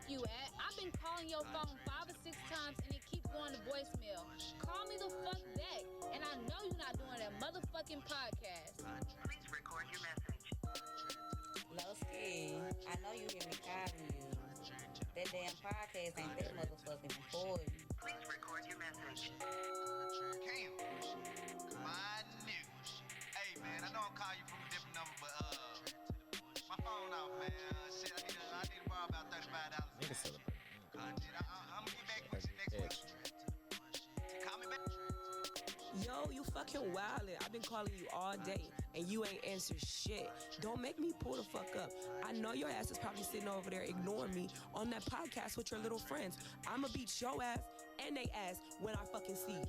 you at? I've been calling your phone 5 or 6 times and it keeps going to voicemail. Call me the fuck back. And I know you're not doing that motherfucking podcast. Please record your message. Lowski, I know you hear me calling you. That damn podcast ain't that motherfucking for you. Please record your message. Cam, my nigga. Hey, man, I know I'm calling you from a different number, but my phone off, man. Shit, I need to borrow about $35. Nigga celebrate. I'm gonna get back with you next week. Call me back. Yo, you fucking wildin'. I've been calling you all day, and you ain't answered shit. Don't make me pull the fuck up. I know your ass is probably sitting over there ignoring me on that podcast with your little friends. I'ma beat your ass and they ass when I fucking see you.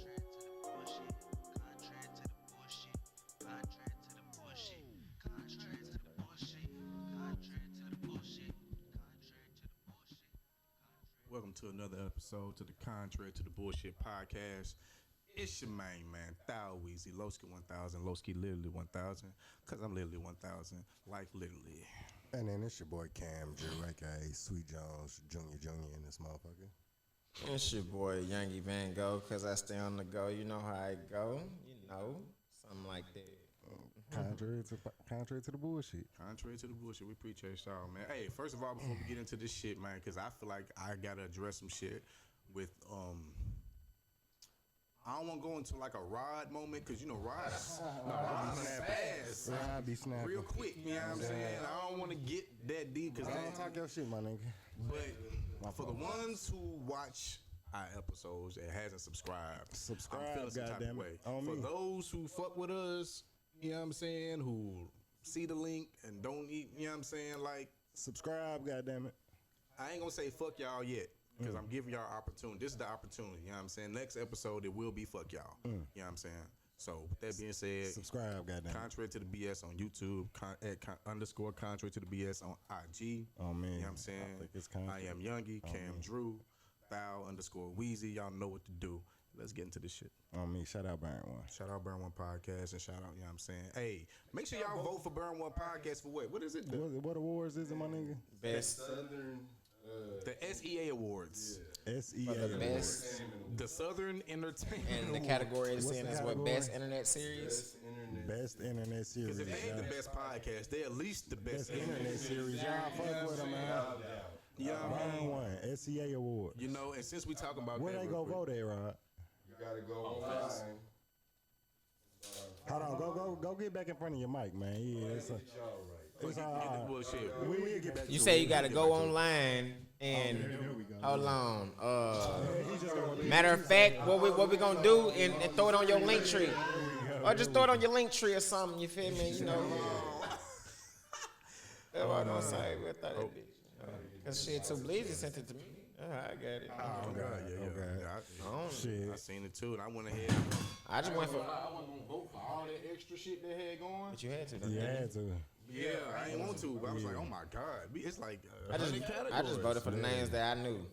Welcome to another episode to the Contrary to the Bullshit podcast. It's your main man, Thou Weezy, Lowski 1000, Lowski literally 1000, because I'm literally 1000, like literally. And then it's your boy Cam Drew, aka Sweet Jones Jr. in this motherfucker. It's your boy Youngie Van Gogh, cause I stay on the go. You know how I go. You know, something like that. Contrary to the bullshit. Contrary to the bullshit, we appreciate y'all, man. Hey, first of all, before we get into this shit, man, because I feel like I gotta address some shit with I don't want to go into like a Rod moment, because, you know, Rod's that fast. Rod be snapping. Real quick, you know what I'm saying? I don't want to get that deep, because I don't talk your shit, my nigga. But for the ones who watch our episodes and hasn't subscribed, I'm feeling some type of way. For those who fuck with us, you know what I'm saying, who see the link and don't eat, you know what I'm saying, like, subscribe, goddammit. I ain't gonna say fuck y'all yet, because I'm giving y'all opportunity. This is the opportunity, you know what I'm saying? Next episode, it will be fuck y'all. You know what I'm saying? So, with that being said, subscribe, goddamn. Contrary to the BS on YouTube, _ Contrary to the BS on IG. Oh, man. You know what I'm saying? I am Youngie, Cam Drew, Thou _ Weezy. Y'all know what to do. Let's get into this shit. On me. Shout out Burn One. Shout out Burn One Podcast, and shout out, you know what I'm saying? Hey, make sure y'all vote for Burn One Podcast for what? What is it? What awards is it, my nigga? Best Southern. The SEA Awards. SEA Awards. The Southern Entertainment. And the category is saying is what, best internet series? Best internet series. Because if they ain't the best podcast, they at least the best internet series. Y'all fuck with them, man. You know what I mean? Burn One, SEA Award. You know, and since we talking about where that, they go vote at, Rod? You gotta go online. Hold on, go get back in front of your mic, man. Yeah, it's bullshit. We'll get back. You say you gotta go online and hold on. Matter of fact, what we gonna do and throw it on your link tree, or just throw it on your link tree or something. You feel me? You know. That's what I'm gonna say. Cause shit, too bleezy sent it to me. I got it. Oh God, yeah. I seen it too, and I went ahead. I just went for. I wasn't gonna vote for all that extra shit they had going. But you had to. You had to. Yeah, I ain't want to, but I was like, oh my God, it's like I just voted for the names that I knew.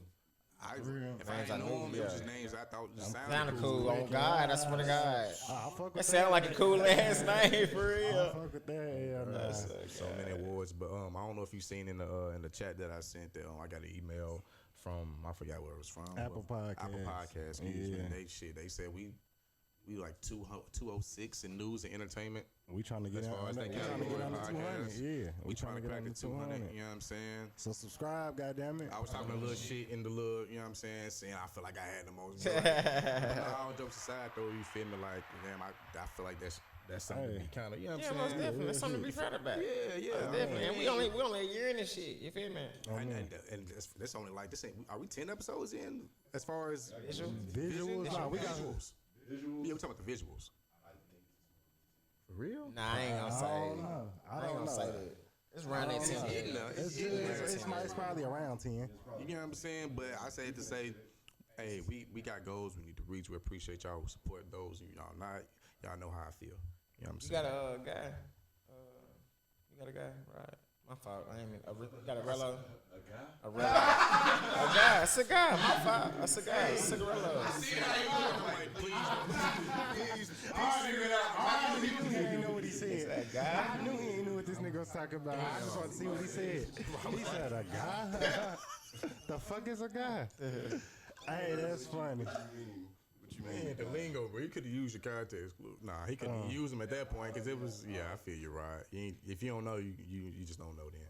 If I ain't know them, it was just names I thought just sounded sounded cool. Oh God, I swear to God. That sounded like a cool ass name for real. I fuck with that. Yeah, so many awards, but I don't know if you seen in the chat that I sent that I got an email from, I forgot where it was from. Apple Podcast. Excuse me. They said we like 206 in news and entertainment. We trying to get on the 200. Yeah, we trying to crack the 200. You know what I'm saying? So subscribe, goddammit. I was talking a little shit in the little, you know what I'm saying I feel like I had the most. All jokes aside, though, you feel me like, damn, I feel like that's something to be kind of, you know what I'm saying? Most definitely. That's something to be proud about. Yeah. Definitely. And we only a year in this shit. You feel me? And that's only like, are we 10 episodes in as far as visuals? No, we got visuals. Yeah, we're talking about the visuals. For real? Nah, I ain't gonna say it. I don't know. Say that. It's around that 10. It's probably around 10. You know what I'm saying? But I say it to say, hey, we got goals we need to reach. We appreciate y'all who support those. Y'all not. Y'all know how I feel. You know what I'm saying? You got a guy. You got a guy, right? My fault. I ain't mean. Got a Rello. A Rello. A guy. It's a guy. My fault. That's a guy. Cigarillo. I see how you doing. Please. I knew he didn't know what he said. That guy. I knew he didn't know what this nigga was talking about. I just want to see what he said. He said a guy. The fuck is a guy? Hey, that's funny. What you mean? Man, the lingo, bro. He could have used your context clue. Nah, he couldn't use them at that point because it was. Yeah, I feel you right. If you don't know, you just don't know then.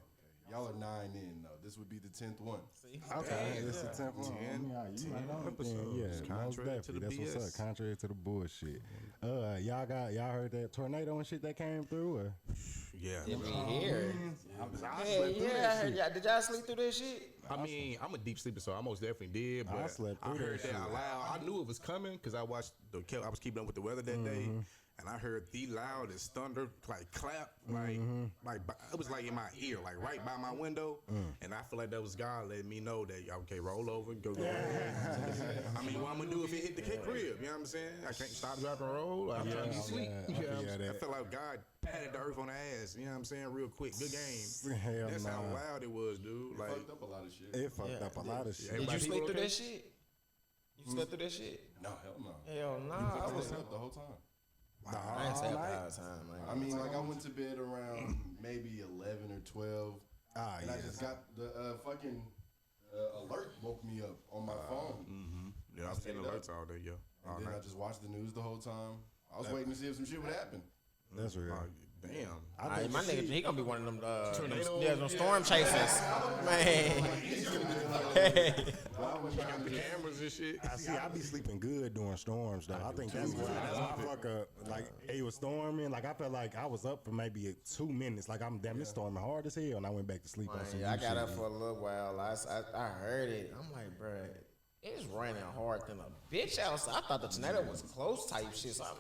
Y'all are 9 in though. This would be the 10th one. Okay, this is the 10th one. Yeah, most definitely. That's what's up. Contrary to the bullshit. Y'all heard that tornado and shit that came through? Or? Yeah. Did we hear? Hey, yeah, I heard y'all. Did y'all sleep through this shit? I mean, I'm a deep sleeper, so I most definitely did. But I heard that out loud. I knew it was coming because I was keeping up with the weather that day, and I heard the loudest thunder, like clap, like it was like in my ear, like right by my window, and I feel like that was God letting me know that okay, roll over, go. I mean, what I'm gonna do if it hit the crib? You know what I'm saying? I can't stop, drop, and roll. I'm trying to be sweet. I feel like God patted the earth on the ass. You know what I'm saying? Real quick, good game. That's how loud it was, dude. Like fucked up a lot of shit. It fucked up a lot of shit. Did you sleep through that shit? You slept through that shit? No, hell no. Hell no. I was up the whole time. I ain't slept the whole time, man. I mean, like I went to bed around maybe 11 or 12. And I just got the fucking alert woke me up on my phone. Yeah, I've seen alerts all day, yeah. And then I just watched the news the whole time. I was waiting to see if some shit would happen. That's real. Damn. My nigga, he gonna be one of them them storm chasers. Man. Got the cameras and shit. I be sleeping good during storms though. I think that's my fuck up. Like it was storming. Like I felt like I was up for maybe 2 minutes. Like it's storming hard as hell, and I went back to sleep. I got up for a little while. I heard it. I'm like, bro, it's raining hard than a bitch outside. I thought the tornado was close type shit. So I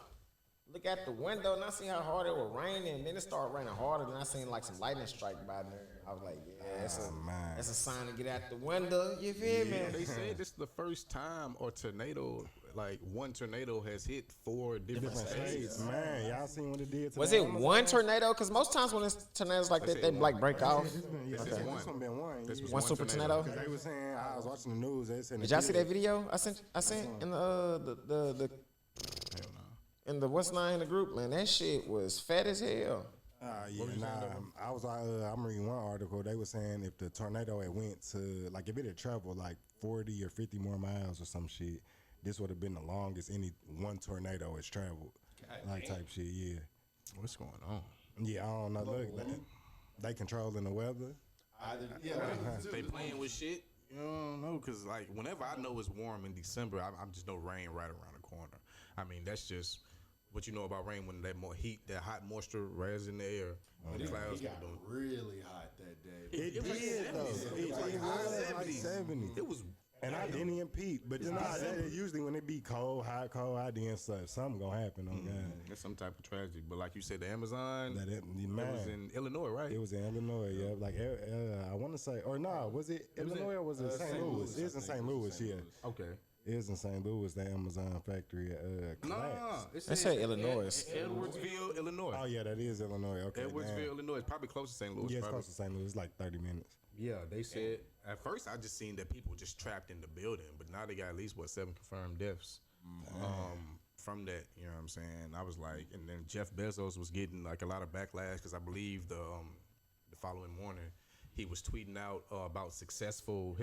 look at the window and I see how hard it was raining, and then it started raining harder. Then I seen like some lightning strike by there. I was like, yeah, that's a sign to get out the window. You feel me? They said this is the first time a tornado, like one tornado, has hit 4 different states. Man, y'all seen what it did? Was it one tornado? Because most times when it's tornadoes like that, they like break off. This one been one. This was one super tornado. They were saying I was watching the news. They said, did y'all see that video I sent in the in the what's nine in the group? Man, that shit was fat as hell. I was I'm reading one article. They were saying if the tornado had went to like if it had traveled like 40 or 50 more miles or some shit, this would have been the longest any one tornado has traveled. Like type shit, yeah. What's going on? Yeah, I don't know. Look, they controlling the weather. They playing with shit. You don't know, cause like whenever I know it's warm in December, I just know rain right around the corner. I mean, that's just what you know about rain when that more heat, that hot moisture rises in the air. The clouds got really hot that day. It did though. It was like 70. It was. And I didn't even peep, but usually when it be cold, hot, then stuff, something gonna happen on God. It's some type of tragedy, but like you said, the Amazon, it was in Illinois, right? It was in Illinois, yeah. Like I want to say, or no, was it Illinois or was it St. Louis? It was in St. Louis, yeah. Okay. It was in St. Louis, the Amazon factory collapsed. They say Illinois. Edwardsville, Illinois. Oh yeah, that is Illinois. Okay. Edwardsville, Illinois. It's probably close to St. Louis. Yeah, it's close to St. Louis. It's like 30 minutes. Yeah, they said at first I just seen that people just trapped in the building, but now they got at least 7 confirmed deaths from that. You know what I'm saying? I was like, and then Jeff Bezos was getting like a lot of backlash because I believe the following morning he was tweeting out about his successful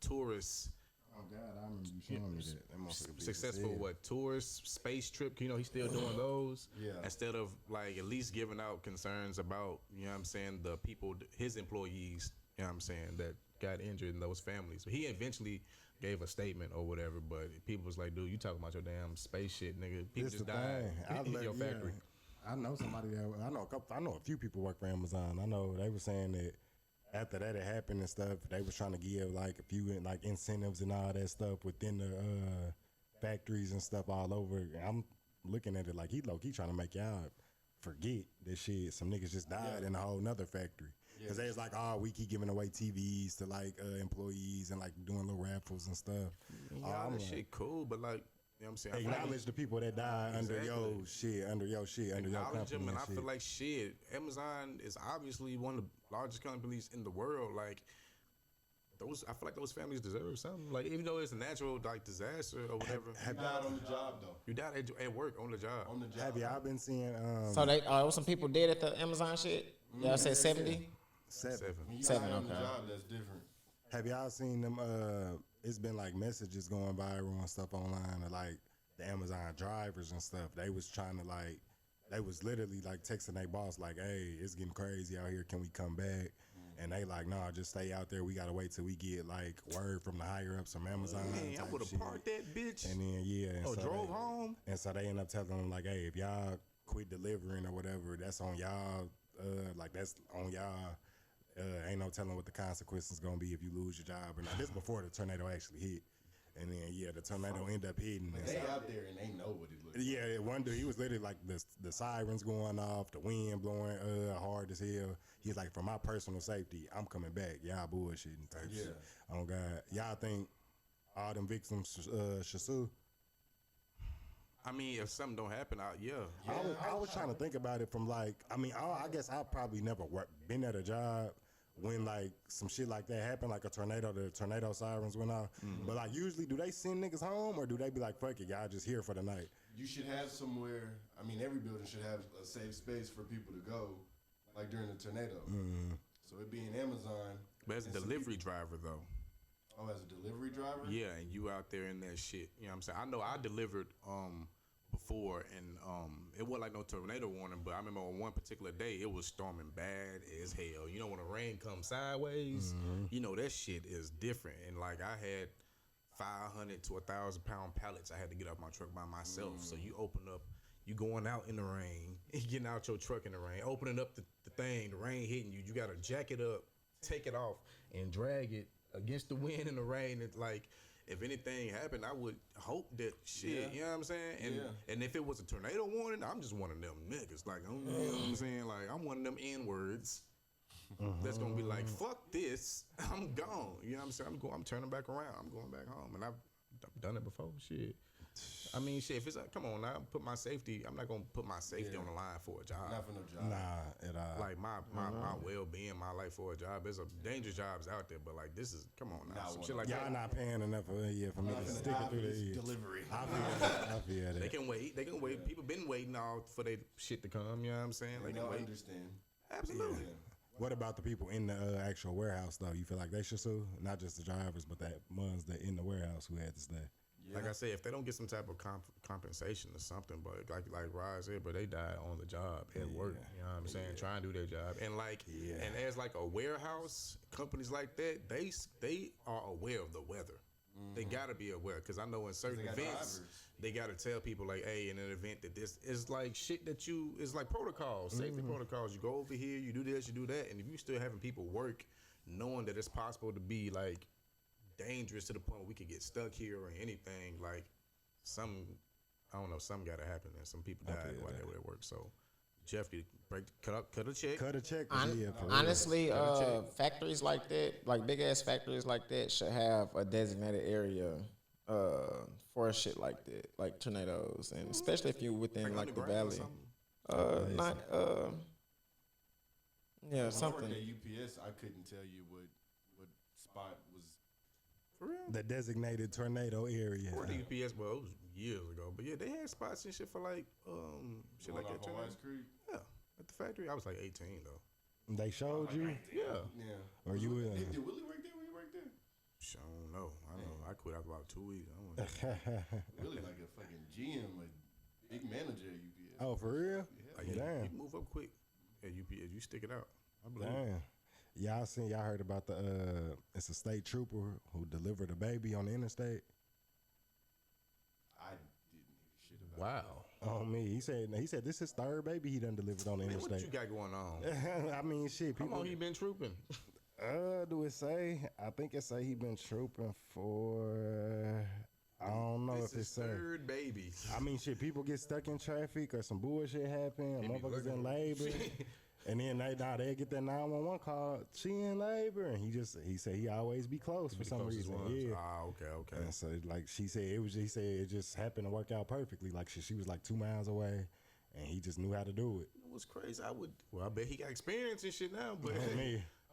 tourist. Oh God, I remember you showing me that. Successful tourist space trip? You know, he's still doing those. Yeah. Instead of like at least giving out concerns about, you know what I'm saying, the people, his employees, you know what I'm saying, that got injured in those families. So he eventually gave a statement or whatever, but people was like, dude, you talking about your damn space shit, nigga. People just died in your factory. I know somebody I know a few people work for Amazon. I know they were saying that after that had happened and stuff, they was trying to give like a few like incentives and all that stuff within the factories and stuff all over. I'm looking at it like he low-key trying to make y'all forget that shit. Some niggas just died in a whole nother factory. Cause they was like, oh, we keep giving away TVs to like employees and like doing little raffles and stuff. Yeah, that shit cool, but like, you know what I'm saying? Acknowledge the people that died under your shit, under your company. Acknowledge them, and I feel like shit. Amazon is obviously one of the largest companies in the world. Like those, I feel like those families deserve something. Like even though it's a natural like disaster or whatever. You died on the job though. You died at work on the job. On the job. Have y'all been seeing? So they was some people dead at the Amazon shit. Y'all said 70. 7. When you 7, die on the okay. job, that's different. Have y'all seen them? It's been like messages going viral and stuff online of like the Amazon drivers and stuff. They was trying to like, they was literally like texting their boss like, "Hey, it's getting crazy out here. Can we come back?" And they like, "Nah, just stay out there. We gotta wait till we get like word from the higher ups from Amazon." Man, I would have parked that bitch. And then and drove home. And so they end up telling them like, "Hey, if y'all quit delivering or whatever, that's on y'all. Like that's on y'all. Ain't no telling what the consequences gonna be if you lose your job or not." This before the tornado actually hit. And then the tornado ended up hitting. They out there and they know what it looks like. Yeah, one dude, he was literally like the sirens going off, the wind blowing hard as hell. He's like, for my personal safety, I'm coming back. Y'all bullshitting type shit. Oh God, y'all think all them victims should sue? I mean, if something don't happen, I was trying to think about it from like, I mean, I guess I probably never been at a job when like some shit like that happened, like the tornado sirens went off. But like usually, do they send niggas home or do they be like, fuck it, y'all just here for the night? You should have somewhere. I mean, every building should have a safe space for people to go, like during the tornado. So it being Amazon. But as a delivery driver though. Oh, as a delivery driver? Yeah, and you out there in that shit. You know what I'm saying? I know I delivered before, and it wasn't like no tornado warning, but I remember on one particular day, it was storming bad as hell. You know, when the rain comes sideways, you know, that shit is different. And like I had 500 to 1,000 pound pallets I had to get off my truck by myself. So you open up, you going out in the rain, getting out your truck in the rain, opening up the thing, the rain hitting you. You got to jack it up, take it off, and drag it against the wind and the rain. It's like, if anything happened, I would hope that shit, you know what I'm saying? And if it was a tornado warning, I'm just one of them niggas. Like, you know what I'm saying? Like, I'm one of them N-words that's gonna be like, fuck this, I'm gone. You know what I'm saying? I'm turning back around. I'm going back home. And I've done it before. Shit. I mean, shit, if it's like, come on now, I'm not gonna put my safety on the line for a job. Not for no job. Nah, at all. Like my well-being, my life for a job. There's a dangerous jobs out there, but like this is, come on now, some shit like y'all that. not paying enough for me to stick it through the year. Delivery. I feel that. They can wait. People been waiting all for their shit to come. You know what I'm saying? They don't understand. Absolutely. What about the people in the actual warehouse though? You feel like they should sue, not just the drivers, but the ones that in the warehouse who had to stay? Like I said, if they don't get some type of compensation or something, but like Rod said, but they died on the job at work. You know what I'm saying? Trying to do their job, and like, and as like a warehouse, companies like that, they are aware of the weather. They gotta be aware, because I know in certain events, they gotta tell people like, hey, in an event that this is like shit that it's like protocols, safety protocols. You go over here, you do this, you do that, and if you still having people work, knowing that it's possible to be like dangerous to the point where we could get stuck here or anything, like something gotta happen, and some people died while they were at work. So Jeff, you cut a check. Cut a check. Honestly, factories like that, like big ass factories like that, should have a designated area for shit like that, like tornadoes, and especially if you're within like the valley. Something. At UPS, I couldn't tell you what spot was. For real? The designated tornado area. Or the UPS, well, it was years ago, but yeah, they had spots and shit for like shit like that. Yeah, at the factory. I was like 18 though. They showed you? Yeah. Or you? Did Willie work there when you worked there? I don't know. I know. I quit after about 2 weeks. Really like a fucking GM, a big manager at UPS. Oh, for real? Yeah. You move up quick at UPS. You stick it out. I believe. Damn. Y'all heard about it's a state trooper who delivered a baby on the interstate? I didn't hear shit about that. Oh me, he said this is his third baby he done delivered on the interstate. What you got going on? I mean, shit. How long he been trooping? Do it say? I think it say he been trooping for. I don't know if it's third baby. I mean, shit. People get stuck in traffic or some bullshit happen. Motherfuckers in labor. And then they get that 911 call. She in labor, and he said he always be close for some reason. Yeah. Okay. And so like he said it just happened to work out perfectly. Like she was like 2 miles away, and he just knew how to do it. It was crazy. I bet he got experience and shit now. But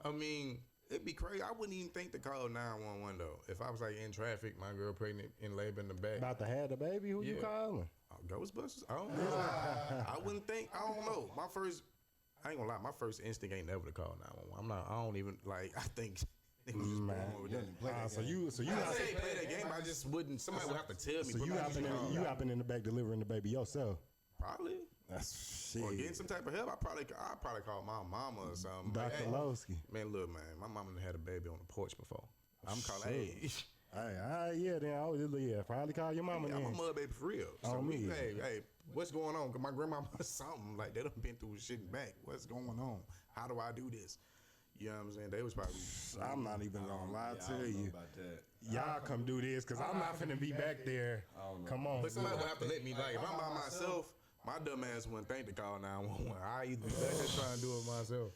I mean, it'd be crazy. I wouldn't even think to call 911 though. If I was like in traffic, my girl pregnant in labor in the back, about to have the baby. Who you calling? Ghostbusters. I don't know. I wouldn't think. I don't know. I ain't gonna lie, my first instinct ain't never to call 911. I don't even, like, I think So you I say play that game. I just wouldn't. Somebody would have to tell me. So you hopping in the back delivering the baby yourself? Probably. That's shit. Or getting some type of help. I probably call my mama or something. Dr. Lowski. Man, look, man. My mama had a baby on the porch before. I'm calling. Hey. Yeah, then I would probably call your mama. Yeah, I'm a mother baby for real. So on me. Hey, what's going on? Cause my grandmama something like they done been through shit back. What's going on? How do I do this? You know what I'm saying? They was probably. I'm not even gonna lie to you. Y'all come do this because I'm not finna be back there. Come on. But somebody would have to let me. Like if I'm by myself, my dumb ass wouldn't think to call 911. I either be back there trying to do it myself.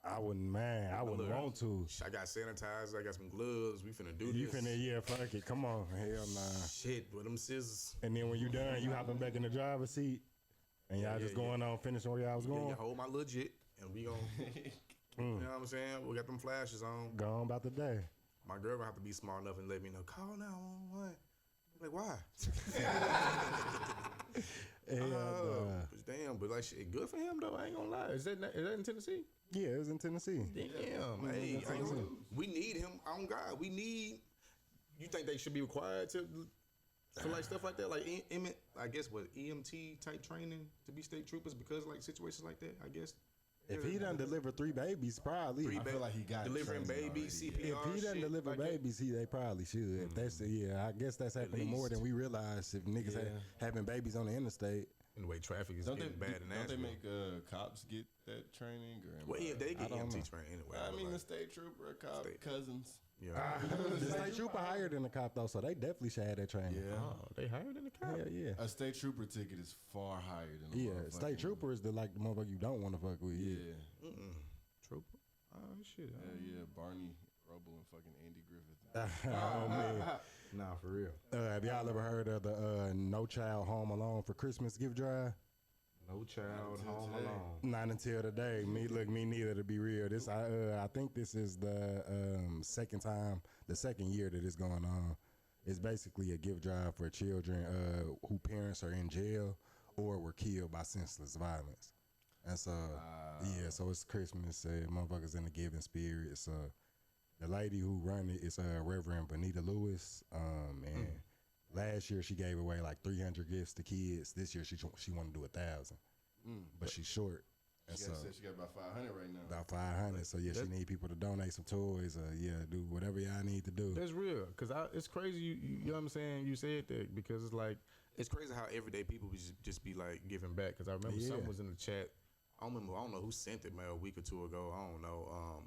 I wouldn't want to. I got sanitizers. I got some gloves. We finna do you this. Fuck it. Come on. Hell nah. Shit, with them scissors. And then when you done, you hopping back in the driver's seat, and y'all just going on, finishing where y'all was going. Yeah, hold my legit, and we gon' you know what I'm saying? We got them flashes on. Go on about the day. My girl gonna have to be smart enough and let me know. Call 911. Like, why? Damn, but like shit, good for him though. I ain't gonna lie. Is that in Tennessee? Yeah, it was in Tennessee. Damn, hey, we need him on God. We need. You think they should be required to for like stuff like that, like I guess what EMT type training to be state troopers because like situations like that. I guess. If he done delivered 3 babies, probably. I feel like he got delivering babies, CPR. If he done delivered babies, they probably should. If that's I guess that's happening more than we realize. If niggas having babies on the interstate. And the way traffic is getting bad in Nashville. Don't they make cops get that training? Well, yeah, they get EMT training anyway. I mean, the state trooper, cop, cousins. Yeah. The state trooper higher than the cop though, so they definitely should have that training. Yeah. Oh, they higher than the cop? Hell yeah. A state trooper ticket is far higher than a state trooper is the motherfucker you don't want to fuck with. Yeah. Trooper? Oh, shit. Yeah, Barney Rubble and fucking Andy Griffith. Oh, man. Nah, for real. Have y'all ever heard of the No Child Home Alone for Christmas gift drive? No Child Home Alone. Not until today. Me neither, to be real. This I think this is the second year that it's going on. It's basically a gift drive for children who parents are in jail or were killed by senseless violence. And so so it's Christmas. Motherfuckers in the giving spirit. So the lady who run it is Reverend Bonita Lewis. And last year she gave away like 300 gifts to kids. This year she want to do 1,000, but she's short. And she got about 500 right now. About 500. So she need people to donate some toys. Do whatever y'all need to do. That's real, cause it's crazy. You know what I'm saying? You said that because it's like it's crazy how everyday people just be like giving back. Cause I remember someone was in the chat. I don't know who sent it, man, a week or two ago. I don't know.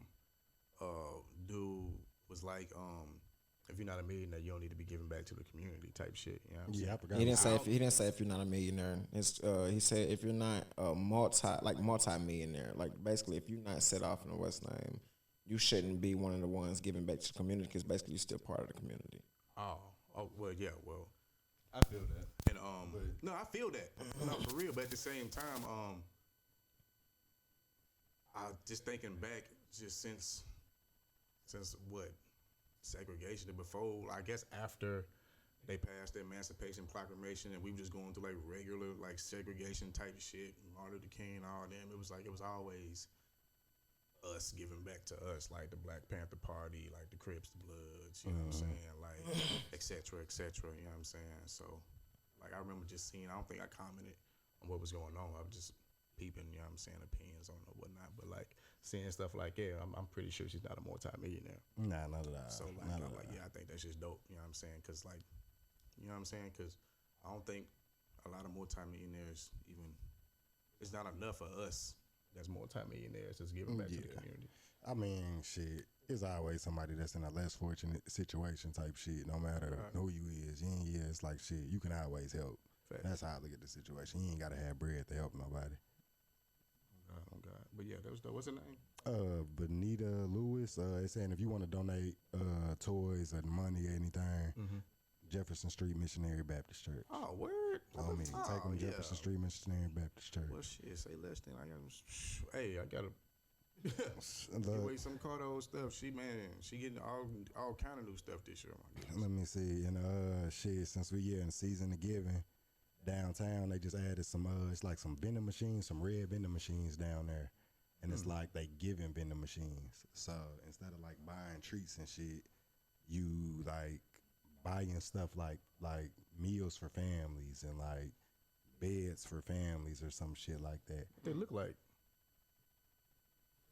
Dude was like, if you're not a millionaire, you don't need to be giving back to the community type shit. You know what I'm saying? I forgot. He didn't say if you're not a millionaire. He said if you're not a multi-millionaire, like basically if you're not set off in the West Name, you shouldn't be one of the ones giving back to the community because basically you're still part of the community. Oh well, yeah, well. I feel that. And no, I feel that. No, for real. But at the same time, I just thinking back, just since what segregation and before, I guess after they passed the Emancipation Proclamation, and we were just going through like regular like segregation type shit, Martin Luther King, all them. It was always us giving back to us, like the Black Panther Party, like the Crips, the Bloods, you know what I'm saying, like et cetera, you know what I'm saying. So, like I remember just seeing. I don't think I commented on what was going on. I was just peeping, you know what I'm saying, opinions on it or whatnot. But like seeing stuff like, I'm pretty sure she's not a multi-millionaire. Nah, not at all. So like, I'm like, I think that's just dope. You know what I'm saying? Cause like, you know what I'm saying? Cause I don't think a lot of multi-millionaires even. It's not enough for us. That's multi-millionaires just giving back to the community. I mean, shit. It's always somebody that's in a less fortunate situation type shit. No matter who you is, it's like shit. You can always help. Fact. That's how I look at the situation. You ain't gotta have bread to help nobody. Oh God. But yeah, that was dope. What's her name? Bonita Lewis. It's saying if you want to donate toys or money or anything, Jefferson Street Missionary Baptist Church. Oh, word. Take them to Jefferson Street Missionary Baptist Church. Well, shit, say less than I gotta give away some Cardo stuff. She getting all kind of new stuff this year. Let me see. Shit, since we in the season of giving, downtown they just added some it's like some vending machines, some red vending machines down there. and it's like they giving vending machines. So instead of like buying treats and shit, you like buying stuff like meals for families and like beds for families or some shit like that. They look like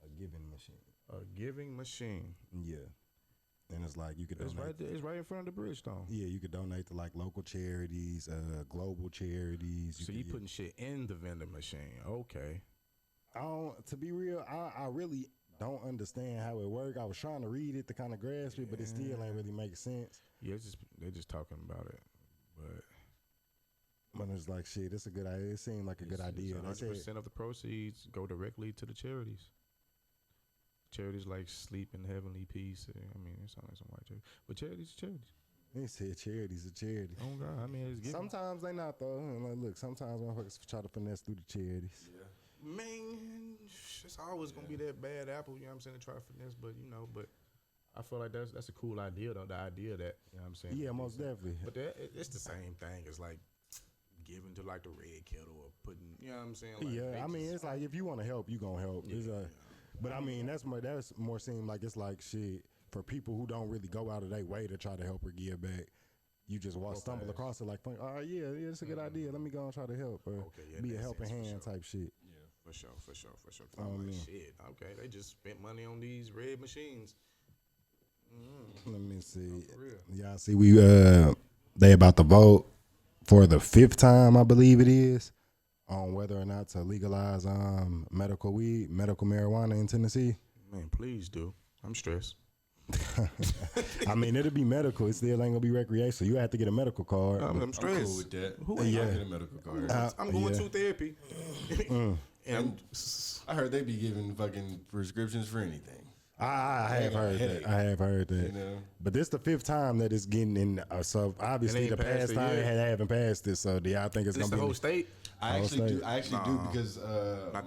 a giving machine. A giving machine. Yeah. And it's like you could It's donate. right there. It's right in front of the Bridgestone. Yeah, you could donate to like local charities, global charities. So you putting shit in the vending machine. Okay. To be real, I really don't understand how it works. I was trying to read it to kind of grasp it, but it still ain't really make sense. Yeah, they're just talking about it. But it's like, shit, it's a good idea. It seemed like a good idea. 100% of the proceeds go directly to the charities. Charities like Sleep in Heavenly Peace. I mean, it sounds like some white charities. But charities are charities. They said charities are charities. Oh, God. I mean, it's giving. Sometimes they not, though. And like, look, sometimes motherfuckers try to finesse through the charities. Yeah. Man, it's always going to be that bad apple, you know what I'm saying, to try to finesse. But, but I feel like that's a cool idea, though. The idea that, you know what I'm saying? Yeah, most definitely. But it's the same thing as, like, giving to, like, the Red Kettle or putting, you know what I'm saying? Like, yeah, I mean, it's like, if you want to help, you going to help. Yeah. But I mean, that's more seem like it's like shit for people who don't really go out of their way to try to help or give back. You just stumble across it like, all right, yeah, it's a good idea. Let me go and try to help or be a helping hand type shit. Yeah, for sure. I'm like, shit, okay, they just spent money on these red machines. Let me see. Y'all see, they about to vote for the 5th time, I believe it is, on whether or not to legalize medical marijuana in Tennessee. Man, please do. I'm stressed. I mean, it'll be medical. It still ain't gonna be recreational. You have to get a medical card. I'm stressed. I'm cool with that. Who ain't gonna get a medical card? I'm going to therapy. And I heard they be giving fucking prescriptions for anything. I have heard that. You know? But this the 5th time that it's getting in. So obviously the past time it haven't passed this. So do y'all think it's gonna be the whole state? I actually do because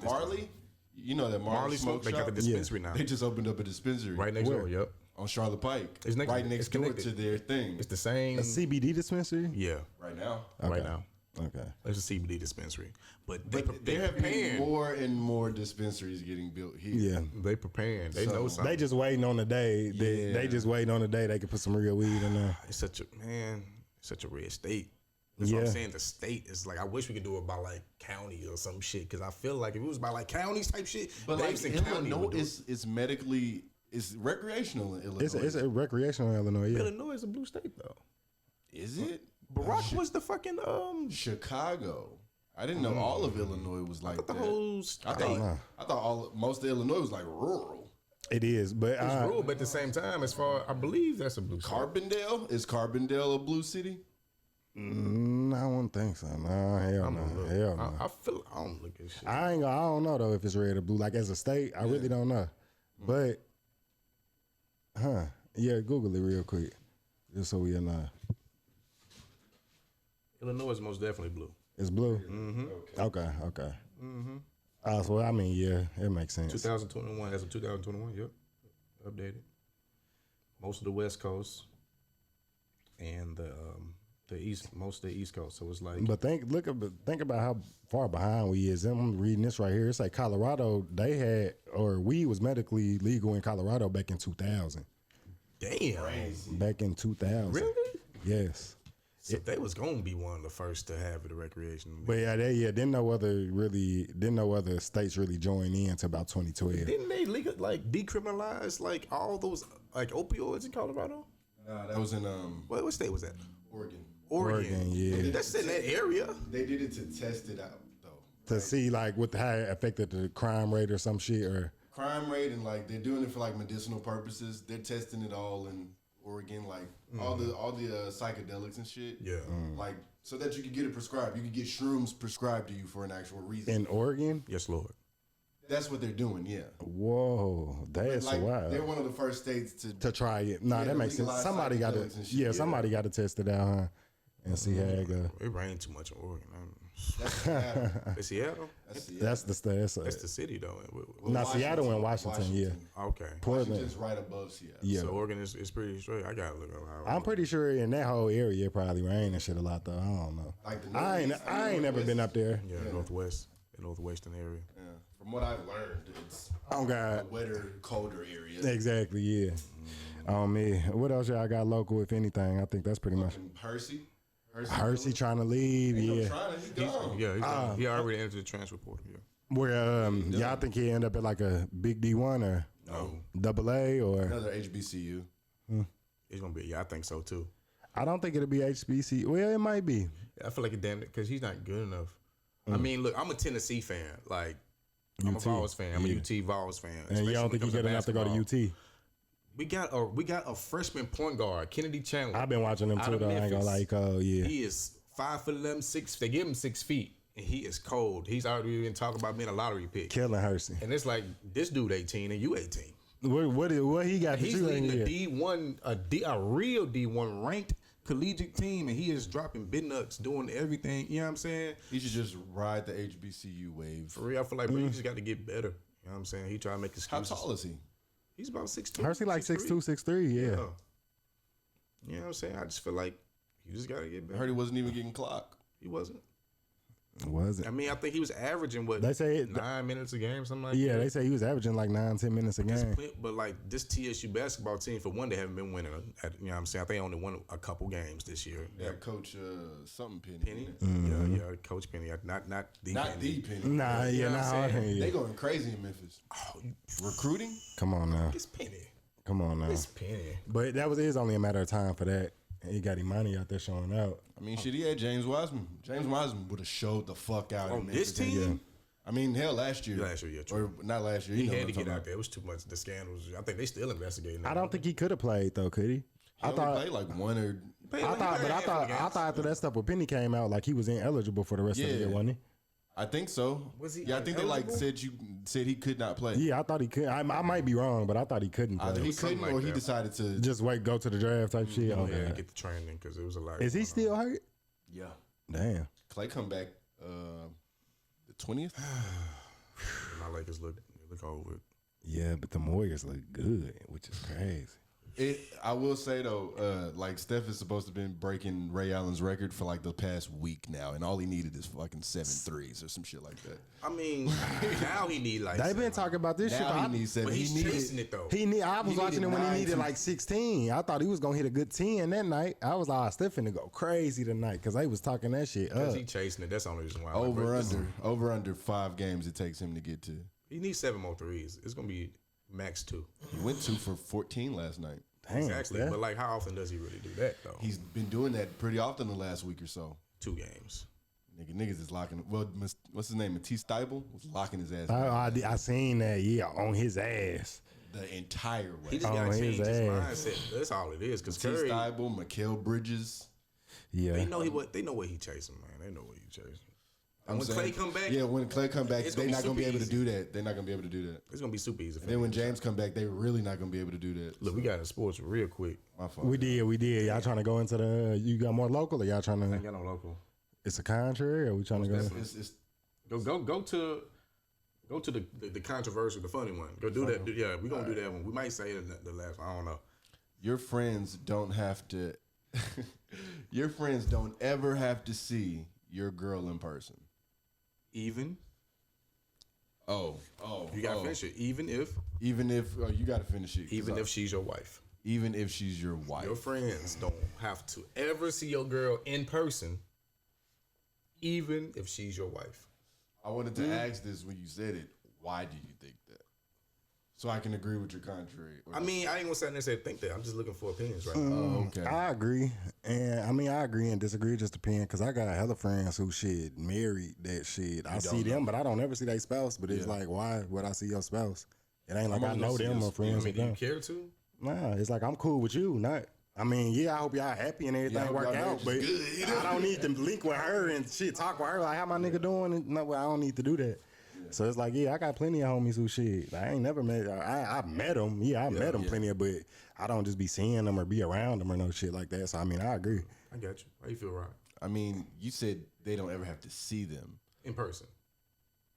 Marley, you know that Marley Smoke Shop? They got the dispensary now. They just opened up a dispensary right next door. Yep. On Charlotte Pike. It's right next door to their thing. It's the same. A CBD dispensary? Yeah. Right now. Okay. Right now. Okay. There's a CBD dispensary. But there have been more and more dispensaries getting built here. Yeah. They preparing. They know something. They just waiting on the day. They just waiting on the day they can put some real weed in there. It's such a red state. That's what I'm saying. The state is like, I wish we could do it by like county or some shit. Because I feel like if it was by like counties type shit, but like Illinois is medically, it's recreational in Illinois. It's a recreational in Illinois. Yeah. Illinois is a blue state though. Is it? Barack was the fucking Chicago. I didn't know all of Illinois was like the whole state. I thought most of Illinois was like rural. It is, but it's rural. But at the same time, as far I believe that's a blue state. Carbondale, is Carbondale a blue city? I don't think so. No, hell no. I feel I don't look at shit. I don't know though if it's red or blue. Like as a state, I really don't know. But, Google it real quick, just so we know. Illinois is most definitely blue. It's blue. Mm-hmm. Okay. Mm-hmm. So I mean, yeah, it makes sense. 2021, as of 2021, yep, updated. Most of the West Coast and the East, most of the East Coast. So it's like, but think about how far behind we is. I'm reading this right here. It's like Colorado. Weed was medically legal in Colorado back in 2000. Damn. Back in 2000. Really? Yes. So they was gonna be one of the first to have it a recreational. But didn't know other states really joined in until about 2012. Didn't they decriminalize like all those like opioids in Colorado? Nah, that was in what state was that? Oregon, yeah. That's in that area. They did it to test it out though. To see like how it affected the crime rate or some shit or crime rate, and like they're doing it for like medicinal purposes. They're testing it all in Oregon, like all the psychedelics and shit. Yeah. Like so that you could get it prescribed. You could get shrooms prescribed to you for an actual reason. In Oregon? Yes, Lord. That's what they're doing, yeah. Whoa, that's wild. They're one of the first states to try it. Nah, that makes sense. Somebody got to, somebody got to test it out, huh? And see how it go. It rained too much in Oregon. That's Seattle. That's the state. That's the city though. Seattle and Washington. Yeah. Okay. Washington's right above Seattle. Yeah. So Oregon is pretty straight. I gotta look up. I'm pretty sure in that whole area it probably rain and shit a lot though. I don't know. Like I ain't never been up there. Yeah, northwestern area. Yeah. From what I've learned, Oh God. A wetter, colder area. Exactly. Yeah. Me. What else y'all got local, if anything? I think that's pretty much. Percy trying to leave. Ain't Yeah. no trying to, he gone. Yeah, he's gone. He already entered the transfer portal. Yeah. Where y'all think he end up at like a big D1 or double A or another HBCU? It's gonna be. Yeah, I think so too. I don't think it'll be HBC. Well, it might be. I feel like it damn it because he's not good enough. I mean, look, I'm a Tennessee fan. Like, I'm a Vols fan. I'm a UT Vols fan. And you don't think he's good enough to go to UT? We got a freshman point guard, Kennedy Chandler. I've been watching him too, though. I ain't gonna lie. He is 5'11", 6. They give him 6 feet, and he is cold. He's already been talking about being a lottery pick. Killing Hersey. And it's like this dude 18 and you 18. What he got? He's leading a D1, a real D1 ranked collegiate team, and he is dropping big nuts, doing everything. You know what I'm saying? He should just ride the HBCU wave. For real, I feel like bro, he just got to get better. You know what I'm saying? He try to make excuses. How tall is he? He's about 6'2". Hersey like 6'2", 6'3", yeah. You know what I'm saying? I just feel like you just got to get better. I heard he wasn't even getting clocked. He wasn't. Was it? I mean, I think he was averaging what they say 9 minutes a game, something like that. Yeah, they say he was averaging like 9-10 minutes a game. But like this TSU basketball team, for one, they haven't been winning. You know what I'm saying? I think they only won a couple games this year. Yeah, Coach something Penny. Yeah, Coach Penny. Not the Penny. Nah, You know what I'm saying? They going crazy in Memphis. Recruiting? Come on now. It's Penny. Come on now. It's Penny. But that is only a matter of time for that. And he got Imani out there showing out. I mean, shit, he had James Wiseman. James Wiseman would have showed the fuck out on this team. Yeah. I mean, hell, last year. Yeah, true. Or not last year. He had to get out there. It was too much. The scandals. I think they still investigating. I don't think he could have played though, could he? I thought played like one or. I thought after that stuff with Penny came out, like he was ineligible for the rest of the year, wasn't he? I think so. Was he? Yeah, I think they like said he could not play. Yeah, I thought he could. I might be wrong, but I thought he couldn't play. Either he couldn't, or he decided to just go to the draft type shit. Yeah, get the training because it was a lot. Is he still hurt? Yeah. Damn. Clay come back the 20th. My Lakers look over. Yeah, but the Warriors look good, which is crazy. I will say though, like Steph is supposed to have been breaking Ray Allen's record for like the past week now, and all he needed is fucking 7 threes or some shit like that. I mean, now he need like. They've been talking about this now shit. He needs 7. But he's chasing it though. I was watching it when he needed like 16. I thought he was gonna hit a good 10 that night. I was like, Steph finna go crazy tonight because they was talking that shit up. Because he chasing it. That's the only reason why. Over under 5 games it takes him to get to. He needs 7 more threes. It's gonna be max 2. He went 2 for 14 last night. Damn, exactly. But like, how often does he really do that though? He's been doing that pretty often the last week or so. 2 games. Niggas is locking. Well, what's his name? Matisse Thybulle was locking his ass. I seen that. Yeah, on his ass. The entire way. He just got to change his mindset. That's all it is. Because Matisse Thybulle, Mikal Bridges. Yeah, they know what he chasing, man. They know what he chasing. And when Clay come back, when Clay come back, they're not gonna be able to do that. They're not gonna be able to do that. It's gonna be super easy. And then when James come back, they're really not gonna be able to do that. Look, we got in sports real quick. My fault. We did. Y'all trying to go into the? You got more local, or y'all trying to? I ain't got no local. It's a contrary, or we trying to go? Go to the controversial, the funny one. Go do that. Yeah, we gonna do that one. We might say the last one. I don't know. Your friends don't have to. Your friends don't ever have to see your girl in person. Even. You gotta finish it. Even if you gotta finish it. Even if she's your wife. Even if she's your wife. Your friends don't have to ever see your girl in person. Even if she's your wife. I wanted to ask this when you said it. Why do you think that? So I can agree with your contrary. I mean, I ain't gonna say necessarily think that. I'm just looking for opinions right now. Oh, okay. I agree. And I agree and disagree. It just depends. Because I got hella friends who married that shit. I see them, but I don't ever see their spouse. But it's like, why would I see your spouse? It ain't like I know them or friends with them. Do you care to? Nah, it's like I'm cool with you. I hope y'all happy and everything work out. But I don't need to link with her and shit, talk with her. Like, how my nigga doing? And no, I don't need to do that. So it's like, I got plenty of homies who shit. I ain't never met. I met them. I met them plenty of, but I don't just be seeing them or be around them or no shit like that. So I agree. I got you. How you feel, Ryan? I mean, you said they don't ever have to see them in person.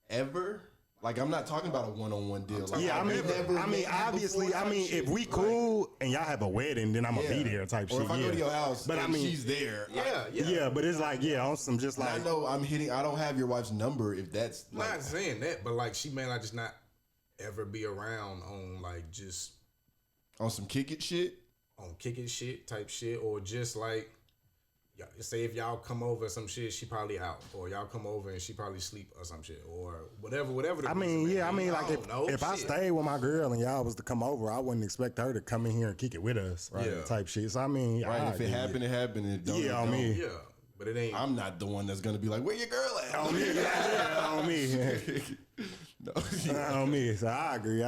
Ever? Like, I'm not talking about a one-on-one deal. Like, obviously, if we cool and y'all have a wedding, then I'm gonna be there type shit. Or if I go to your house, but she's there. Yeah, but it's like, on some just like. I know I don't have your wife's number if that's. Not saying that, but like she may not just not ever be around on like just on some kick it shit, type shit, or just like say if y'all come over or some shit, she probably out, or y'all come over and she probably sleep or some shit, or whatever. I mean, like if I stayed with my girl and y'all was to come over, I wouldn't expect her to come in here and kick it with us, right? Yeah. Type shit. So I mean, right? If it happened, it happened. It don't, yeah, on me. Yeah, but it ain't. I'm not the one that's gonna be like, "Where your girl at?" On me, on me. No, on me. So I agree.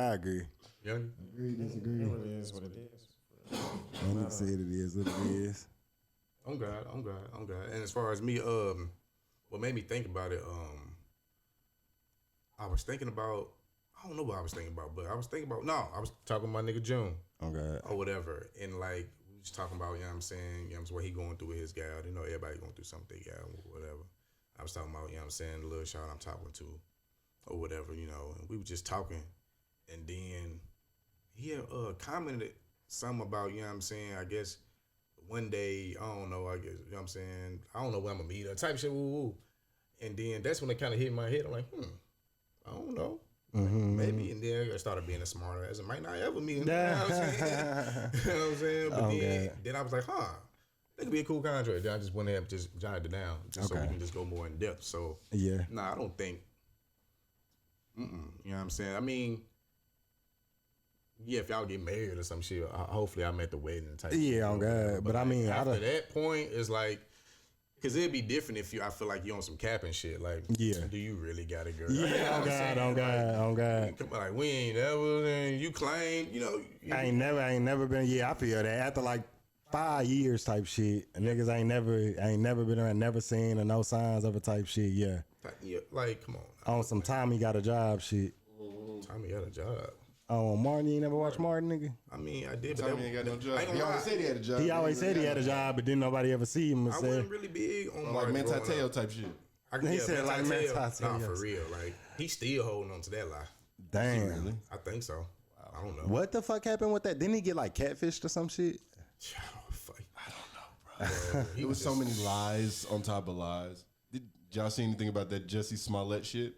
Yeah. Agree, disagree. It is what it is. I need to say it is what it is. I'm glad. And as far as me, what made me think about it, I was thinking about, I don't know what I was thinking about, but I was talking about my nigga June. Okay. Or whatever. And like, we was talking about, you know what I'm saying, you know what he going through with his gal. You know, everybody going through something, gal, whatever. I was talking about, you know what I'm saying, the little child I'm talking to, or whatever, you know, and we were just talking. And then he had commented something about, you know what I'm saying, I guess, one day, I don't know, I guess, you know what I'm saying, I don't know when I'm gonna meet her, type shit, woo. And then that's when it kind of hit in my head. I'm like, I don't know. Maybe. And then I started being a smarter as it might not ever meet him. You know what I'm saying? You know what I'm saying? But then I was like, that could be a cool contract. Then I just went ahead and just jotted it down just so we can just go more in depth. So, I don't think, you know what I'm saying? I mean, if y'all get married or some shit, hopefully I'm at the wedding type. Yeah, on God. But I mean, after that point, it's like, because it'd be different if I feel like you on some capping shit. Like, do you really got a girl? Yeah, on God. Come on, like, we ain't ever, and you claim, you know. I ain't never been, I feel that. After like 5 years type shit, niggas ain't never been around, never seen or no signs of a type shit, Yeah, like, come on. On some Tommy got a job shit. Tommy got a job. Oh, Martin, you ain't never watched Martin, nigga? I mean, I did, but Tommy ain't got no job. He always said he had a job. He always said he had a job, but didn't nobody ever see him. I wasn't really big on like Mentateo type shit. He said like Mentateo. Nah, for real. Like, he's still holding on to that lie. Damn. Really? I think so. Wow. I don't know. What the fuck happened with that? Didn't he get like catfished or some shit? I don't know, bro. It was so many lies on top of lies. Did y'all see anything about that Jussie Smollett shit?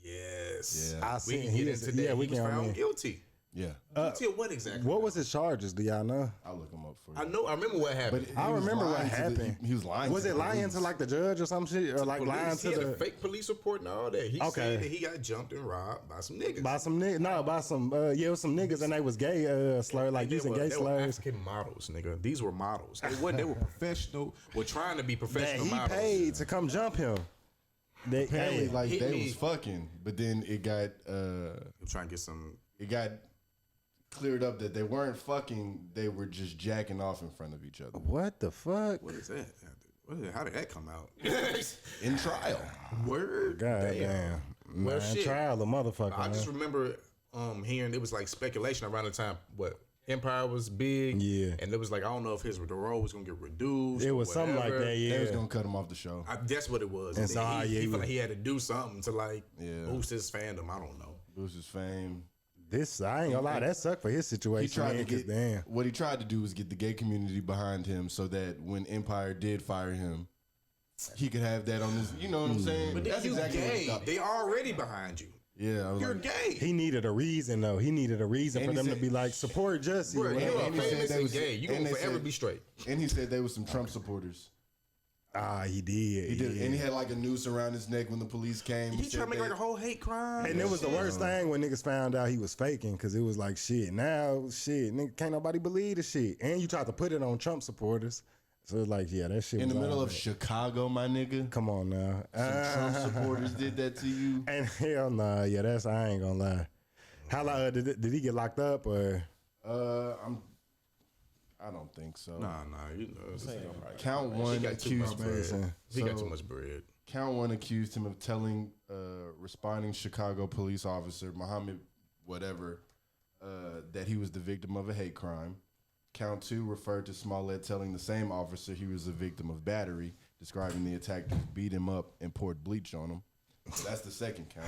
Yes. Yeah. We can get into that. He was found guilty. Yeah. Guilty of what exactly? What was his charges? Do y'all know? I'll look him up for you. I remember what happened. I remember what happened. He was lying. Was it lying to like the judge or some shit, or like lying to the fake police report and all that? He said that he got jumped and robbed by some niggas. It was some niggas and they was gay slur, like using gay slurs. Were African models, nigga. These were models. They wasn't. They were professional. Were trying to be professional models. He paid to come jump him. Apparently, they was fucking, but then it got. Trying to get some. It got cleared up that they weren't fucking. They were just jacking off in front of each other. What the fuck? What is that? How did that come out? In trial. Word. God damn. Well, shit. Trial the motherfucker. I just remember hearing it was like speculation around the time Empire was big. Yeah. And it was like, I don't know if the role was gonna get reduced. It was something like that, yeah. They was gonna cut him off the show. That's what it was. And so he felt like he had to do something to boost his fandom. I don't know. Boost his fame. I ain't gonna lie, that sucked for his situation. He tried to get, what he tried to do was get the gay community behind him so that when Empire did fire him, he could have that on his, you know what I'm saying? But that's exactly gay. They already behind you. Yeah, you're gay. He needed a reason though. He needed a reason for them to be like, support Jussie. Bro, you're famous and gay. You gonna forever be straight. And he said they were some Trump supporters. He did. He did, and he had like a noose around his neck when the police came. He tried to make like a whole hate crime. And it was the worst thing when niggas found out he was faking, because it was like, nigga, can't nobody believe the shit. And you tried to put it on Trump supporters. So it's like, that shit in was the middle of Chicago, my nigga. Come on now. Some Trump supporters did that to you. And hell nah, I ain't gonna lie. How long did he get locked up or? I don't think so. Nah. You know, Count one accused him. He got too much bread. Count one accused him of telling responding Chicago police officer Muhammad whatever that he was the victim of a hate crime. Count two referred to Smollett telling the same officer he was a victim of battery, describing the attackers beat him up and poured bleach on him. So that's the second count.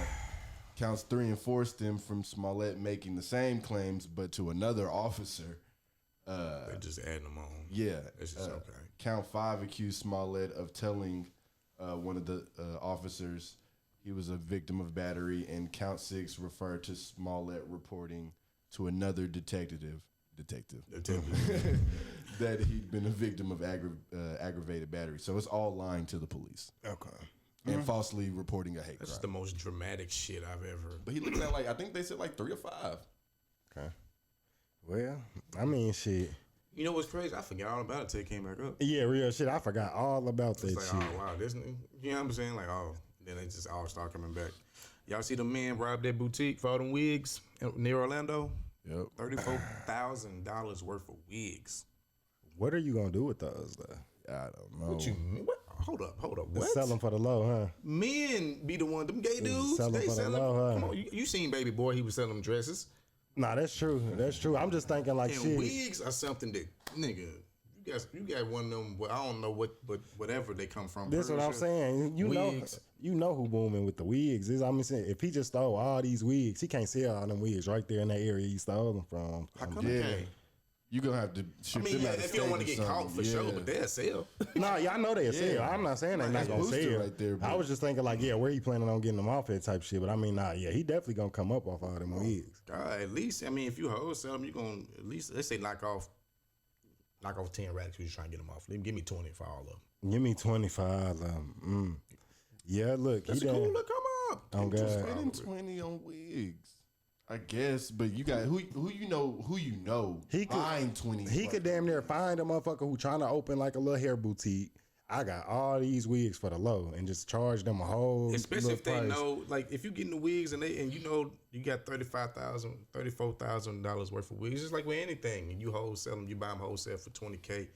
Counts 3 and 4 stem from Smollett making the same claims, but to another officer. They're just adding them on. Yeah. It's just okay. Count 5 accused Smollett of telling one of the officers he was a victim of battery, and count 6 referred to Smollett reporting to another detective that he'd been a victim of aggravated battery. So it's all lying to the police. Okay. And falsely reporting a hate That's crime. the most dramatic shit I've ever. But he looking at I think they said 3 or 5. Okay. Well, I mean, shit. You know what's crazy? I forgot all about it till it came back up. Yeah, real shit. I forgot all about that It's shit. like, oh wow, this, you know what I'm saying? Then they just all start coming back. Y'all see the man robbed that boutique for all them wigs near Orlando? Yep. $34,000 worth of wigs. What are you gonna do with those though? I don't know. What you mean? What? Hold up. What? Sell them for the low, huh? Men be the one. Them gay dudes. Sell 'em They for the sell low, huh? them. Come on, you seen Baby Boy? He was selling them dresses. Nah, that's true. That's true. I'm just thinking And shit. wigs are something that nigga. You got one of them. Well, I don't know but whatever they come from. This what I'm saying. You know who booming with the wigs is. I'm saying if he just stole all these wigs, he can't sell all them wigs right there in that area he stole them from. How come he can't? You gonna have to ship them out of if you don't want to state get or caught for something. sure, but they'll sell. Nah, y'all know they'll sell. I'm not saying they're not That's gonna booster sell. right there, I was just thinking where he planning on getting them off at type shit. But I mean, he definitely gonna come up off all them wigs. God, at least if you wholesale them, you gonna at least let's say knock off 10 racks. You trying to get them off. Give me 20 for all of them. Give me 25. Yeah, look, That's he cool. done. Look, come up. Oh God, Spending 20 on wigs. I guess, but you got who you know he could find 20. He could damn near find a motherfucker who trying to open a little hair boutique. I got all these wigs for the low and just charge them a whole. Especially if they price. know, if you getting the wigs and you know you got $34,000 worth of wigs, just like with anything, and you wholesale them, you buy them wholesale for $20K.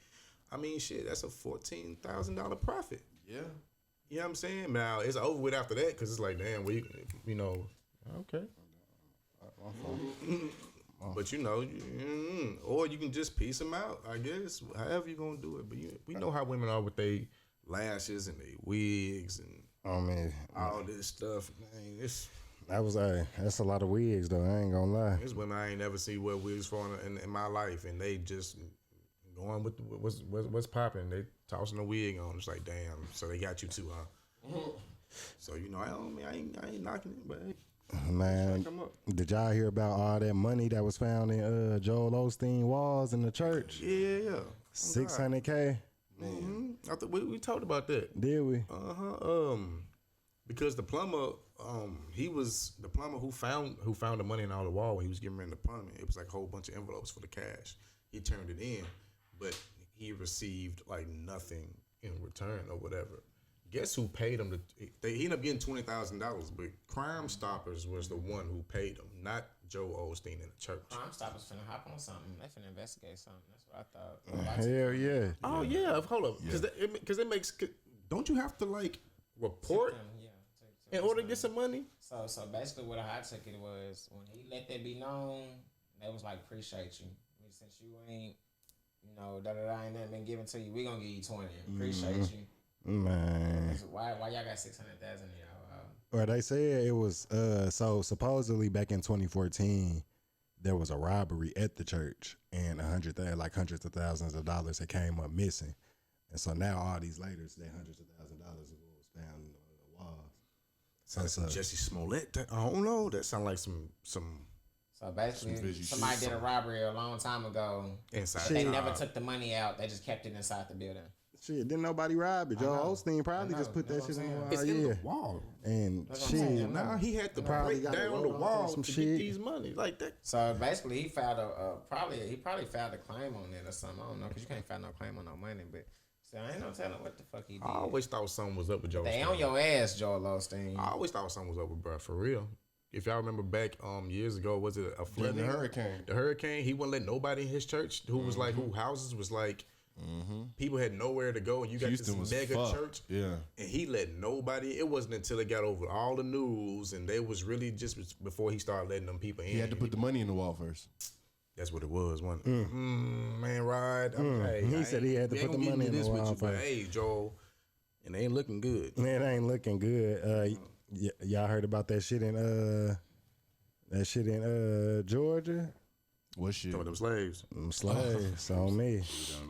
I mean, shit, that's a $14,000 profit. Yeah. You know what I'm saying? Now it's over with after that because it's like, damn, you know, okay. But or you can just piece them out, I guess, however you gonna do it. But we know how women are with they lashes and they wigs and all this stuff. Man, that's a lot of wigs though. I ain't gonna lie. There's women I ain't never see wear wigs for in my life, and they just going with what's popping. They tossing the wig on. It's like, damn. So they got you too, huh? So I ain't knocking it, but. Hey. Man, did y'all hear about all that money that was found in Joel Osteen walls in the church? Yeah. $600K. Man, I thought we talked about that. Did we? Because the plumber, he was the plumber who found the money in all the wall when he was getting rid of the plumbing. It was like a whole bunch of envelopes for the cash. He turned it in, but he received nothing in return or whatever. Guess who paid him? He ended up getting $20,000, but Crime Stoppers was the one who paid him, not Joe Osteen in the church. Crime Stoppers finna hop on something. They finna investigate something. That's what I thought. Hell yeah. Oh yeah, hold up, because it makes. Don't you have to report in order to get some money? So basically, what I took it was when he let that be known, they was like, appreciate you. Since you ain't, ain't nothing been given to you, we gonna give you 20. Appreciate you. Man, why y'all got 600,000 y'all? Or they said it was so supposedly back in 2014 there was a robbery at the church and hundreds of thousands of dollars that came up missing, and so now all these laters, that hundreds of thousands of dollars was found in the walls. Sounds like Jesse Smollett. I don't know. That sound like some. So basically, somebody did a robbery a long time ago. Inside, they never took the money out. They just kept it inside the building. Shit, didn't nobody rob it. Joe Osteen probably just put that shit on the wall. It's in the wall. And shit, now he had to break down the wall to get these money like that. So basically, he filed he probably filed a claim on it or something. I don't know, because you can't file no claim on no money. But I ain't no telling what the fuck he did. I always thought something was up with Joe. They on your ass, Joel Osteen. I always thought something was up with bro, for real. If y'all remember back years ago, was it a flood? The hurricane. The hurricane. He wouldn't let nobody in his church who was who houses was people had nowhere to go, and you got Houston this mega church. Yeah. And he let nobody. It wasn't until it got over all the news, and they was really just before he started letting them people in. He had to put the money in the wall first. That's what it was. Man, Rod. Hey, he said he had to put the money in the wall first. But hey, Joel, and it ain't looking good. Man, it ain't looking good. Y'all heard about that shit in Georgia? What shit? Some of them slaves. Slaves on me.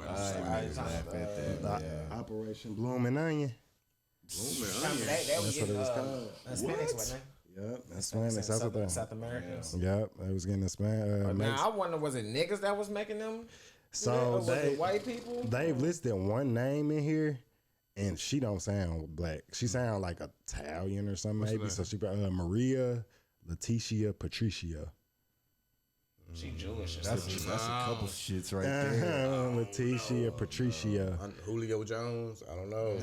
I laugh at that. Operation Blooming Onion. That was That's what it was getting called. Hispanics, wasn't Yep, that's Spanish. That's what they. South Americans. Yep, they was getting Spanish. Now I wonder, was it niggas that was making them? So or was it white people? They've listed one name in here, and she don't sound black. She sound like Italian or something. What's maybe. her So she Maria Leticia Patricia. She Jewish. That's a couple shits right there. Leticia Patricia. Julio Jones. I don't know.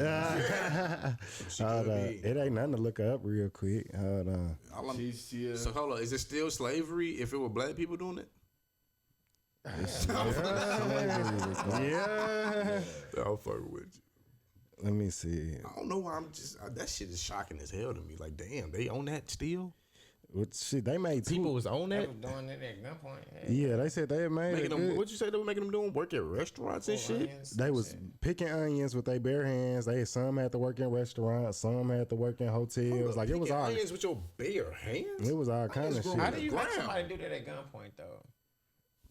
Hold on. It ain't nothing to look up real quick. Hold on. So hold on. Is it still slavery if it were black people doing it? Yeah. I'll fuck with you. Let me see. I don't know why that shit is shocking as hell to me. Like, damn, they own that still? What shit? They made people was on They that. were doing it at gunpoint. Yeah, they said they had made Making it. them, Good. what'd you say they were making them doing? Work at restaurants and shit? They was picking onions with their bare hands. They some had to work in restaurants, some had to work in hotels. Like it was all onions with your bare hands. It was all kind of shit. How do you make somebody do that at gunpoint though?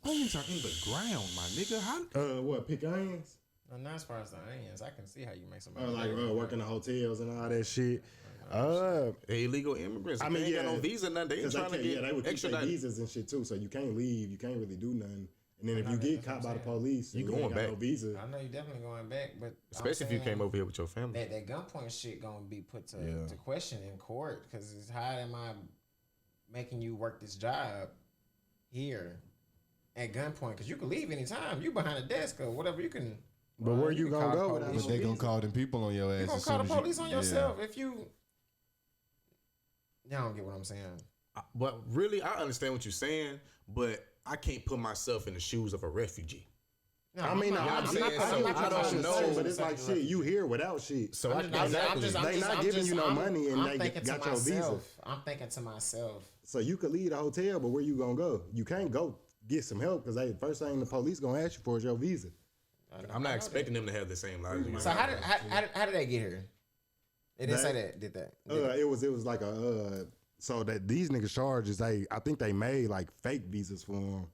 Onions are in the ground, my nigga. How? What pick onions? No, not as far as the onions. I can see how you make somebody. Working in hotels and all that shit. They illegal immigrants. I mean, they ain't got no visa, nothing. They ain't trying to get they would keep their extradited. visas and shit too. So you can't leave. You can't really do nothing. And then if you get caught by the police, you and going ain't got back. no visa. I know you definitely going back, but Especially if you came over here with your family. That gunpoint shit gonna be put to question in court because it's how am I making you work this job here at gunpoint? Because you can leave anytime. You behind a desk or whatever. You can. But where you gonna go? But they gonna call them people on your ass. You gonna call the police on yourself if you. Y'all don't get what I'm saying. But really, I understand what you're saying, but I can't put myself in the shoes of a refugee. No, I mean, I'm don't know. but it's like shit. You here without shit. So they not giving you no money, and they got your visa. I'm thinking to myself. So you could leave the hotel, but where you gonna go? You can't go get some help because first thing the police gonna ask you for is your visa. I'm not expecting them to have the same logic. So how did they get here? They didn't say that. Did that? It was like a so that these niggas charges. I think they made like fake visas for them,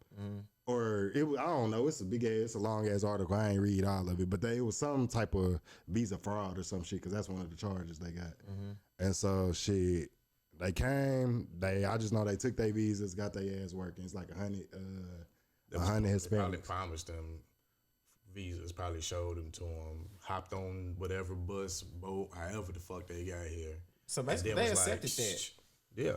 or it was, I don't know. It's a long ass article. I ain't read all of it, but it was some type of visa fraud or some shit because that's one of the charges they got. And so shit, they came. I just know they took their visas, got their ass working. It's like 100 Hispanics. Probably promised them visas, probably showed them to them, hopped on whatever bus, boat, however the fuck they got here. So basically, they accepted that. Yeah.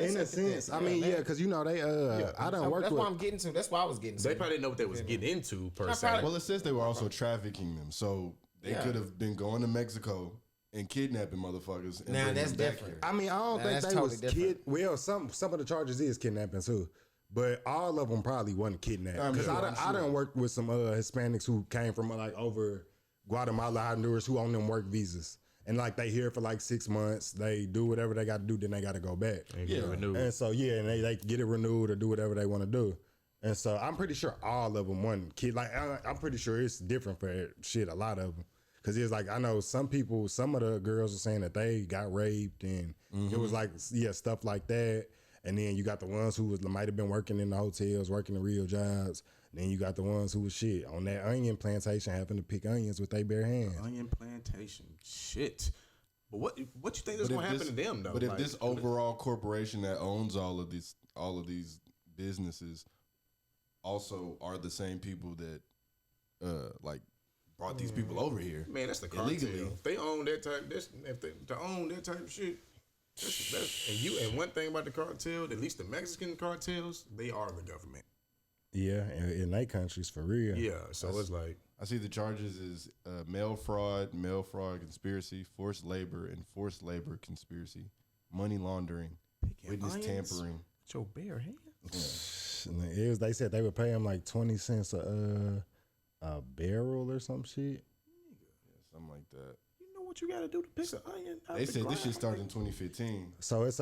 In a sense, I mean, because you know they. I don't work That's with. what I'm getting to. That's why I was getting to. They probably didn't know what they was getting into per se. Well, it says they were also trafficking them, so they could have been going to Mexico and kidnapping motherfuckers. And now that's different. I mean, I don't think they totally was different. Well, some of the charges is kidnapping too, but all of them probably wasn't kidnapped. Because I done worked with some Hispanics who came from like over Guatemala, Honduras, who on them work visas. And like they here for like 6 months, they do whatever they got to do, then they got to go back. And get it renewed. And so and they get it renewed or do whatever they want to do. And so I'm pretty sure all of them one kid. Like I'm pretty sure it's different for shit. A lot of them, because it's like I know some of the girls are saying that they got raped and it was like stuff like that. And then you got the ones who might have been working in the hotels, working the real jobs. Then you got the ones who was shit on that onion plantation having to pick onions with their bare hands. Onion plantation, shit. But what you think is gonna happen to them though? But if this overall corporation that owns all of these businesses also are the same people that like brought these people over here, man, that's the cartel. Illegally. If they own that type, to own that type of shit. And one thing about the cartel, at least the Mexican cartels, they are the government. Yeah, in their countries for real. Yeah, so it's like I see the charges is mail fraud conspiracy, forced labor, and forced labor conspiracy, money laundering, witness tampering. With your bare hands. Yeah. They said they would pay him like 20 cents a barrel or some shit. Yeah, something like that. You know what you got to do to pick an onion? They said this shit started in 2015. So it's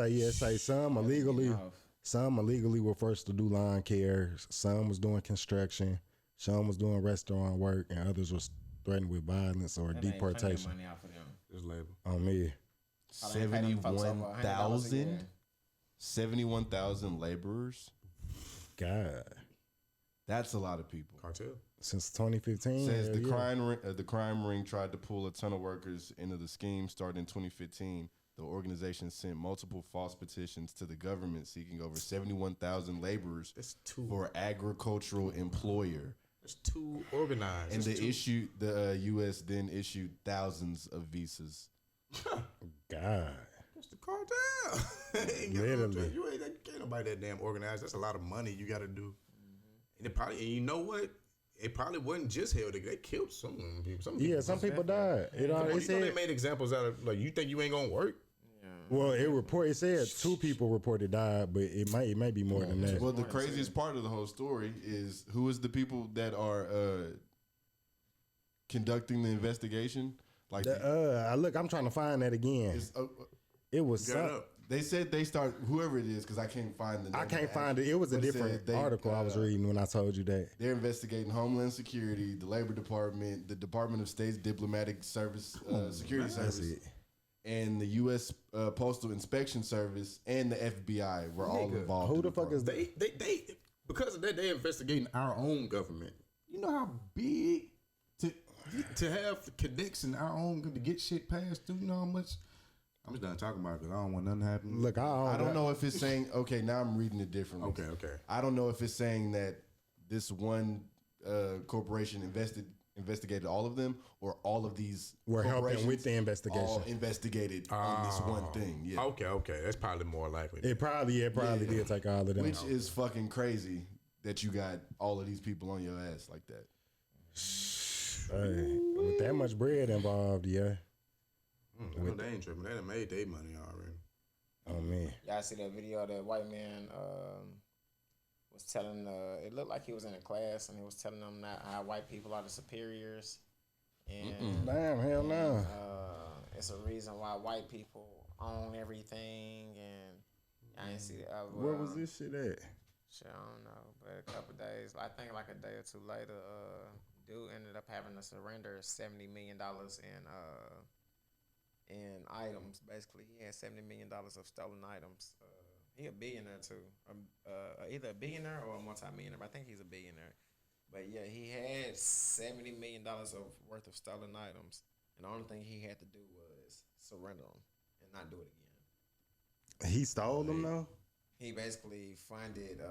some illegally were forced to do lawn care. Some was doing construction. Some was doing restaurant work, and others was threatened with violence or deportation. Money off of them. This label. On me. 71,000 laborers. God. That's a lot of people. Cartel. Since 2015. Says the yeah. crime ring tried to pull a ton of workers into the scheme. Starting in 2015, the organization sent multiple false petitions to the government seeking over 71,000 laborers for agricultural employer. It's too organized. And the U.S. then issued thousands of visas. God. It's the cartel. Literally. You ain't nobody that damn organized. That's a lot of money you got to do. And you know what? It probably wasn't just hell. They killed some people. Some people died. They made examples out of like, you think you ain't gonna work? Well, it said 2 people reported died, but it might be more than that. Well, the craziest part of the whole story is who is the people that are conducting the investigation? Like, look, I'm trying to find that again. It was they said they start whoever it is because I can't find the name. I can't find it. It was a different article I was reading when I told you that. They're investigating Homeland Security, the Labor Department, the Department of State's Diplomatic Service, Security Service, and the U.S. Postal Inspection Service and the FBI were all involved. Who the fuck is they? Because of that, they're investigating our own government. You know how big to have connects in our own to get shit passed through. You know how much. I'm just done talking about it because I don't want nothing to happen. Look, I don't know if it's saying, okay, now I'm reading it differently. Okay. I don't know if it's saying that this one corporation investigated all of them or all of these were helping with the investigation. All investigated on this one thing. Yeah. Okay. That's probably more likely. It probably did take all of them. Which is fucking crazy that you got all of these people on your ass like that. Hey, with that much bread involved, yeah. They ain't tripping. They done made their money already. Oh man. Y'all see that video of that white man was telling it looked like he was in a class and he was telling them how white people are the superiors. And damn, hell no. It's a reason why white people own everything and I ain't see that. Where was this shit at? Shit, I don't know. But a couple days, I think like a day or two later, dude ended up having to surrender $70 million in items. Basically, he had $70 million of stolen items. He a billionaire too, either a billionaire or a multi-millionaire. But I think he's a billionaire. But yeah, he had $70 million worth of stolen items, and the only thing he had to do was surrender them and not do it again. He stole them though. He basically funded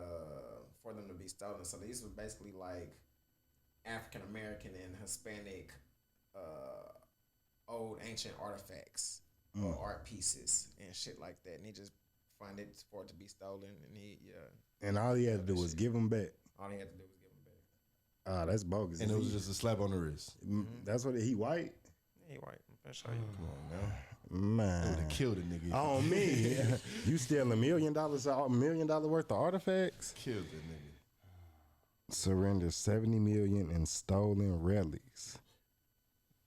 for them to be stolen. So these were basically like African American and Hispanic old ancient artifacts or art pieces and shit like that. And he just funded for it to be stolen. And and all he had to do was give them back. All he had to do was give them back. Ah, that's bogus. And it was just a slap on the wrist. That's what he white. Yeah, he white. I'm gonna show you. Come on, man. Man, It would have killed a nigga. Oh me, you steal $1 million worth of artifacts? Killed the nigga. Surrender 70 million in stolen relics.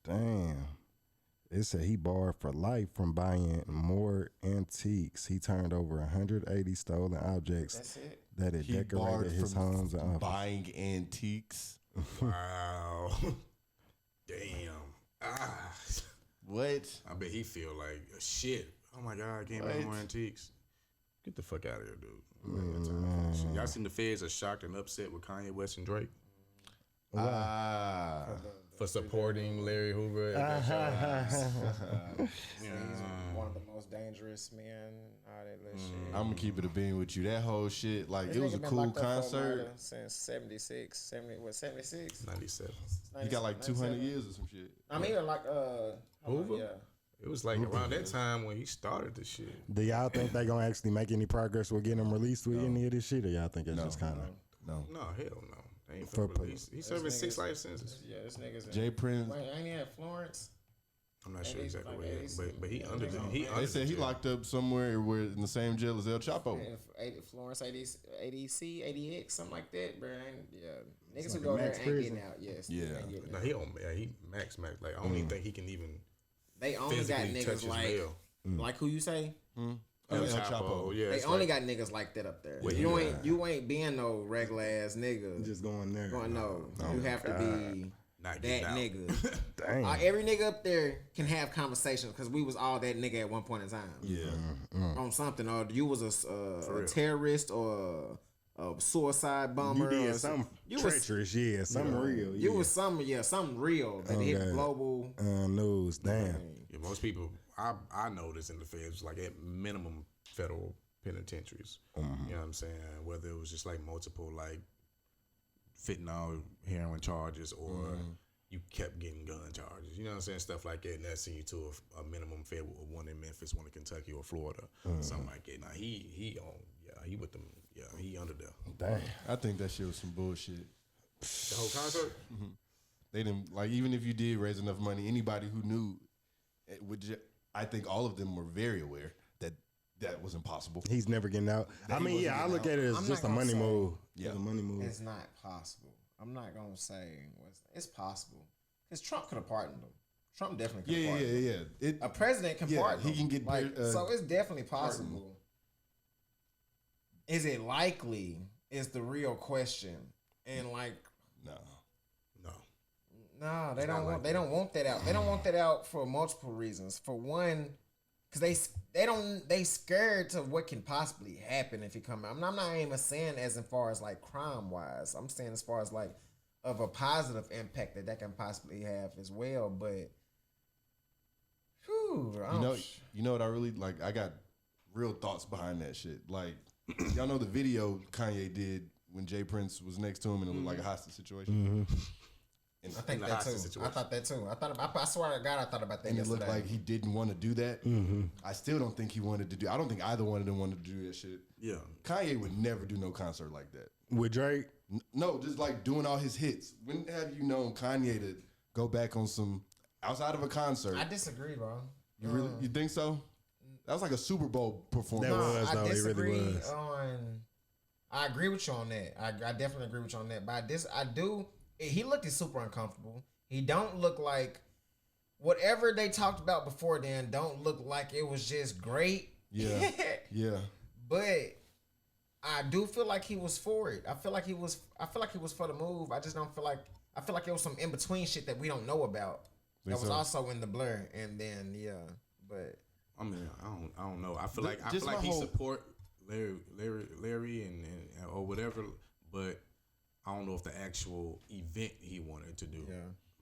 Damn. It said he borrowed for life from buying more antiques. He turned over 180 stolen objects that had decorated his homes and office. Buying antiques. Wow. Damn. What? I bet he feel like shit. Oh my God, I can't buy more antiques. Get the fuck out of here, dude. Y'all seen the feds are shocked and upset with Kanye West and Drake? For supporting Larry Hoover. He's one of the most dangerous men. All that shit. I'm gonna keep it a bean with you. That whole shit, like, This it was a nigga been cool locked up for concert. murder since 76. 97. He got like 200 years or some shit. I mean, like, Hoover? yeah. It was like around that time when he started the shit. Do y'all think they gonna actually make any progress with getting him released with any of this shit, or y'all think it's just kind of no? No, hell no. They ain't for release. He's serving 6 life sentences. Yeah, this nigga's Jay Prince. Wait, ain't he at Florence? I'm not sure exactly where he is, but he under the. They said he locked up somewhere where in the same jail as El Chapo. Florence 80C, 80X, something like that, bro. Niggas who go there ain't getting out. Yes. Yeah. No, he max. Like I don't even think he can even. They only got niggas like who you say? El Chapo. Yeah. They only got niggas like that up there. You ain't being no regular ass nigga. just going there. You have to be Not that out. nigga. Dang. Every nigga up there can have conversations because we was all that nigga at one point in time. Yeah. On something, or you was a terrorist or suicide bomber. You did something treacherous, something real. You was something real that hit global news. Damn. Yeah, most people, I noticed in the feds, like at minimum federal penitentiaries. You know what I'm saying? Whether it was just like multiple like fentanyl, heroin charges, or you kept getting gun charges. You know what I'm saying? Stuff like that, and that sent you to a minimum fed, one in Memphis, one in Kentucky or Florida, something like that. Now he with them. Yeah, he under there. Damn. I think that shit was some bullshit. The whole concert. They didn't like, even if you did raise enough money, anybody who knew it would. I think all of them were very aware that was impossible. He's never getting out. I mean, I look at it as just a money move. Yeah, a money move. It's not possible. I'm not gonna say it's possible because Trump could have pardoned him. Trump definitely could have pardoned him. Yeah. A president can pardon him. He can get so it's definitely possible. Is it likely? Is the real question. And like, no, they don't want. They don't want that out. They don't want that out for multiple reasons. For one, because they scared to what can possibly happen if he come out. I'm not even saying as far as like crime wise. I'm saying as far as like of a positive impact that can possibly have as well. But, you know what I really like? I got real thoughts behind that shit. Like, y'all know the video Kanye did when Jay Prince was next to him and it looked like a hostage situation. And I think that too. I thought that too. I swear to God, I thought about that. And yesterday. It looked like he didn't want to do that. I still don't think he wanted to do. I don't think either one of them wanted to do that shit. Yeah, Kanye would never do no concert like that with Drake. No, just like doing all his hits. When have you known Kanye to go back on some outside of a concert? I disagree, bro. You think so? That was like a Super Bowl performance. I disagree it really was. I agree with you on that. I definitely agree with you on that. But I do. He looked super uncomfortable. He don't look like whatever they talked about before then. Don't look like it was just great. Yeah, yeah. But I do feel like he was for it. I feel like he was for the move. I just don't feel like. I feel like it was some in between shit that we don't know about. That was also in the blur. And then but I mean, I don't know. I feel like he support Larry and or whatever, but I don't know if the actual event he wanted to do,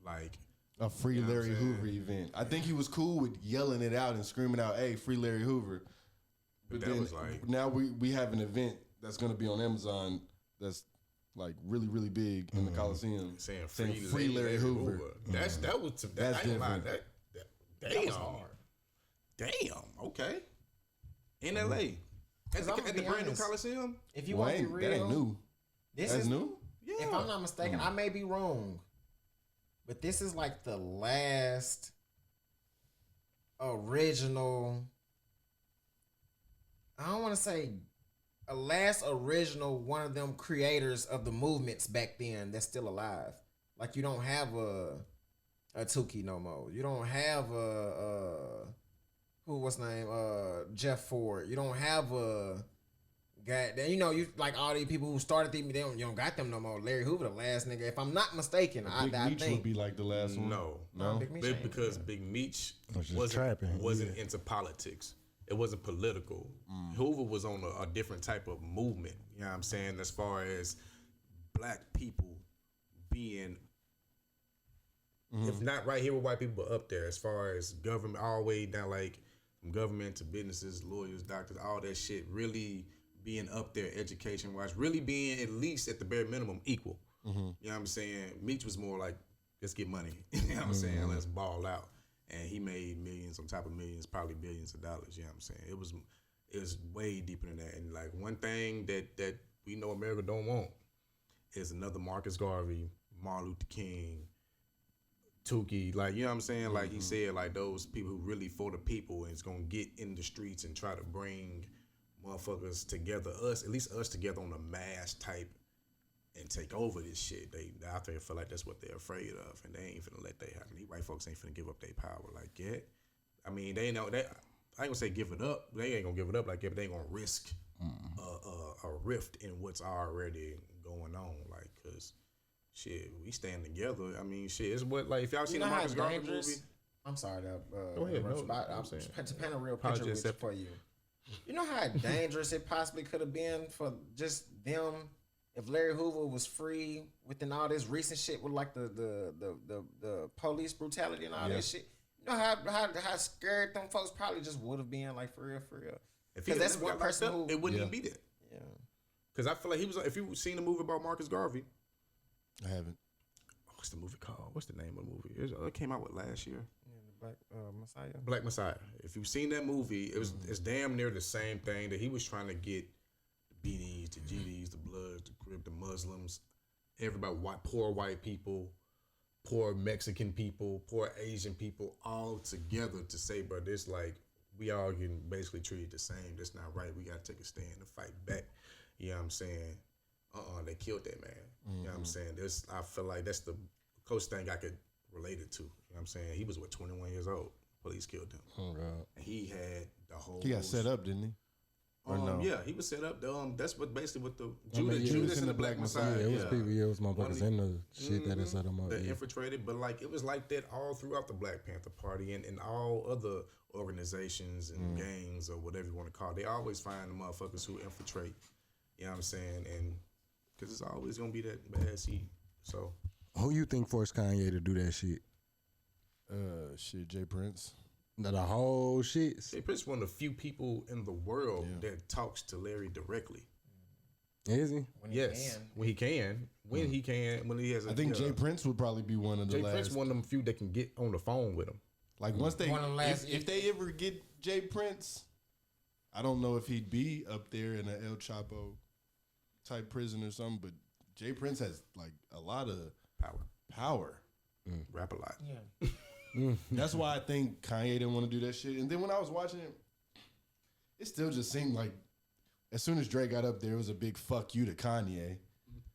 like a free Larry Hoover event. I think he was cool with yelling it out and screaming out, "Hey, free Larry Hoover!" But that then was like, now we have an event that's going to be on Amazon that's like really really big in the Coliseum, saying free Larry Hoover. That's different. Damn. Okay. In L.A. At the brand new Coliseum. If you want to be real, that ain't new. That's new. Yeah. If I'm not mistaken, I may be wrong, but this is like the last original. I don't want to say a last original one of them creators of the movements back then that's still alive. Like you don't have a Tukey no more. You don't have what's name? Jeff Ford. You don't have a guy that you like all these people who started these. You don't got them no more. Larry Hoover, the last nigga. If I'm not mistaken, I Meech think would be like the last one. No, because Big Meech wasn't into politics. It wasn't political. Hoover was on a different type of movement. You know what I'm saying? As far as black people being, if not right here with white people, but up there. As far as government, all the way down, like from government to businesses, lawyers, doctors, all that shit, really being up there education-wise, really being at least at the bare minimum equal. You know what I'm saying? Meech was more like, let's get money. You know what I'm saying? Let's ball out. And he made millions on top of millions, probably billions of dollars. You know what I'm saying? It was way deeper than that. And like one thing that we know America don't want is another Marcus Garvey, Martin Luther King, Tukey. Like, you know what I'm saying? Like he said, like those people who really for the people and is gonna get in the streets and try to bring motherfuckers together, at least us together on a mass type and take over this shit. I think feel like that's what they're afraid of, and they ain't finna let that happen. These white folks ain't finna give up their power like that. I mean, they know that. I ain't gonna say give it up. They ain't gonna give it up like that, but they ain't gonna risk a rift in what's already going on. Like, cause shit, we stand together. I mean, shit, it's what like if y'all seen the Marcus Garvey movie. I'm sorry, go ahead. I'm to paint a real picture for you. You know how dangerous it possibly could have been for just them if Larry Hoover was free within all this recent shit with like the police brutality and all that shit. You know how scared them folks probably just would have been, like, for real. Because that's one person who it wouldn't even be that. Yeah. Because I feel like he was. If you've seen the movie about Marcus Garvey, I haven't. What's the movie called? What's the name of the movie? It came out last year. Black Messiah. Black Messiah. If you've seen that movie, it's damn near the same thing that he was trying to get the BDs, the GDs, the Bloods, the Crip, the Muslims, everybody, poor white people, poor Mexican people, poor Asian people, all together to say, bro, this like we all getting basically treated the same. That's not right. We gotta take a stand and fight back. You know what I'm saying? They killed that man. You know what I'm saying? I feel like that's the closest thing I could relate it to. You know what I'm saying? He was 21 years old. Police killed him. Oh God. And he had the whole. He got set up, didn't he? Or no? Yeah, he was set up. That's what basically what the Judas and the Black Messiah. Yeah, it was people. Yeah, it was motherfuckers in the shit that set them up. That infiltrated, but like it was like that all throughout the Black Panther Party and all other organizations and gangs or whatever you want to call it. They always find the motherfuckers who infiltrate. You know what I'm saying? And because it's always gonna be that bad seed. So who you think forced Kanye to do that shit? Shit, Jay Prince. The whole shit. Jay Prince is one of the few people in the world that talks to Larry directly. Is he? When he can. When he has. I think Jay Prince would probably be one of the last. Jay Prince one of them few that can get on the phone with him. Like once they, if they ever get Jay Prince, I don't know if he'd be up there in an El Chapo type prison or something. But Jay Prince has like a lot of power. Rap a lot. Yeah. That's why I think Kanye didn't want to do that shit. And then when I was watching it, it still just seemed like as soon as Drake got up there, it was a big fuck you to Kanye.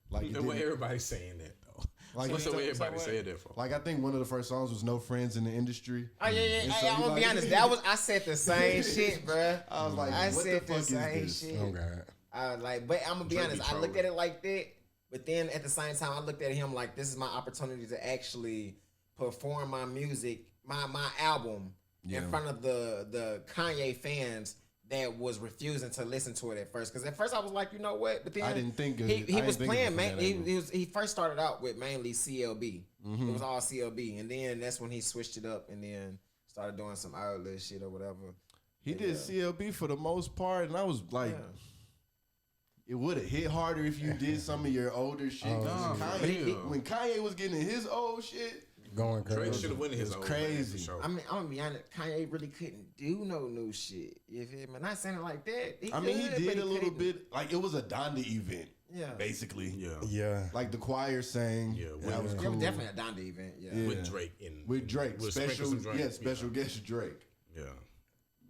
Like everybody's saying that though. Like what's everybody saying that for? Like I think one of the first songs was "No Friends in the Industry." Oh yeah. So I'm gonna be honest. I said the same shit, bro. I was like, I what said the fuck same is this? shit. Oh God. I was like, but I'm gonna be honest. I looked at it like that, but then at the same time, I looked at him like this is my opportunity to actually perform my music, my album in front of the Kanye fans that was refusing to listen to it at first. Because at first I was like, you know what? But then I didn't think he was playing. He first started out with mainly CLB. It was all CLB, and then that's when he switched it up and then started doing some other shit or whatever. He did CLB for the most part, and I was like. It would have hit harder if you did some of your older shit. When Kanye was getting his old shit, going crazy. Drake should have went in his old crazy. Show. I mean, I'm gonna be honest. Kanye really couldn't do no new shit. You feel me? Not saying it like that. He did a little bit. Like it was a Donda event. Yeah. Basically. Yeah. Like the choir sang. Yeah. That was cool. Definitely a Donda event. Yeah. With Drake Special guest Drake. Yeah.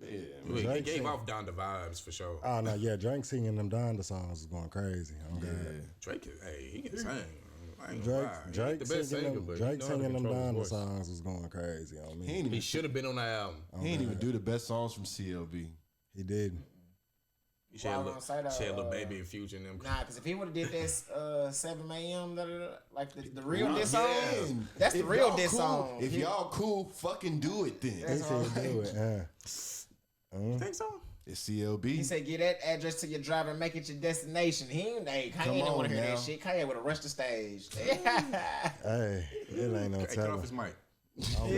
Yeah, he gave off Donda vibes for sure. Oh no, yeah, Drake singing them Donda songs was going crazy. Drake, he can sing. Drake singing them Donda songs was going crazy on me. He should have been on the album. He didn't even do the best songs from CLB. He did. He shared a little Baby and Future in them. Nah, because if he would have did this 7 a.m. Like the real diss song, that's the real diss song. If y'all cool, fucking do it then. He said do it. You think so? It's CLB. He said, "Get that address to your driver and make it your destination." Kanye didn't want to hear that shit. Kanye would have rushed the stage. Hey, it ain't no Cut telling. off his mic. Oh,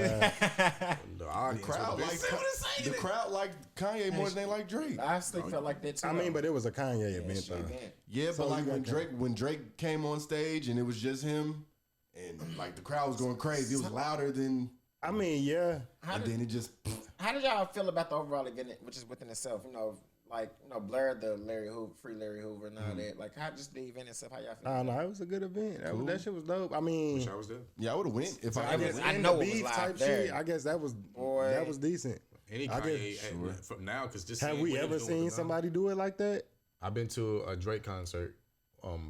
the crowd liked Kanye more than they like Drake. I still felt like that too. I mean, but it was a Kanye event though. Yeah, but like when Drake came on stage and it was just him, and like the crowd was going crazy. It was louder than. I mean, yeah. Then it just. How did y'all feel about the overall event, which is within itself? Blur the Larry Hoover, free Larry Hoover, and all that. Like, how just the event itself? How y'all feel? No, it was a good event. That shit was dope. I mean, wish I was there. Yeah, I would have went if I know it was live type there. shit. I guess that was decent. Any Kanye from now because this. Have we ever seen somebody do it like that? I've been to a Drake concert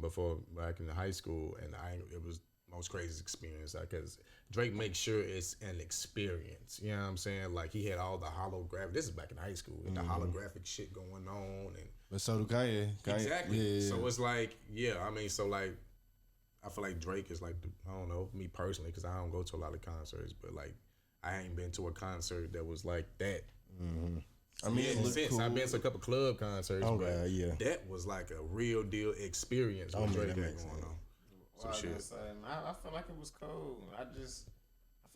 before back in high school, and it was the most craziest experience because Drake makes sure it's an experience. You know what I'm saying? Like he had all the holographic. This is back in high school. The holographic shit going on, and but so do Kanye. Exactly. Yeah. So it's like, I mean, so like, I feel like Drake is like, I don't know, me personally, because I don't go to a lot of concerts, but like, I ain't been to a concert that was like that. I mean, it looked cool. I've been to a couple club concerts, but that was like a real deal experience with Drake going on. Well, I feel like it was cool. I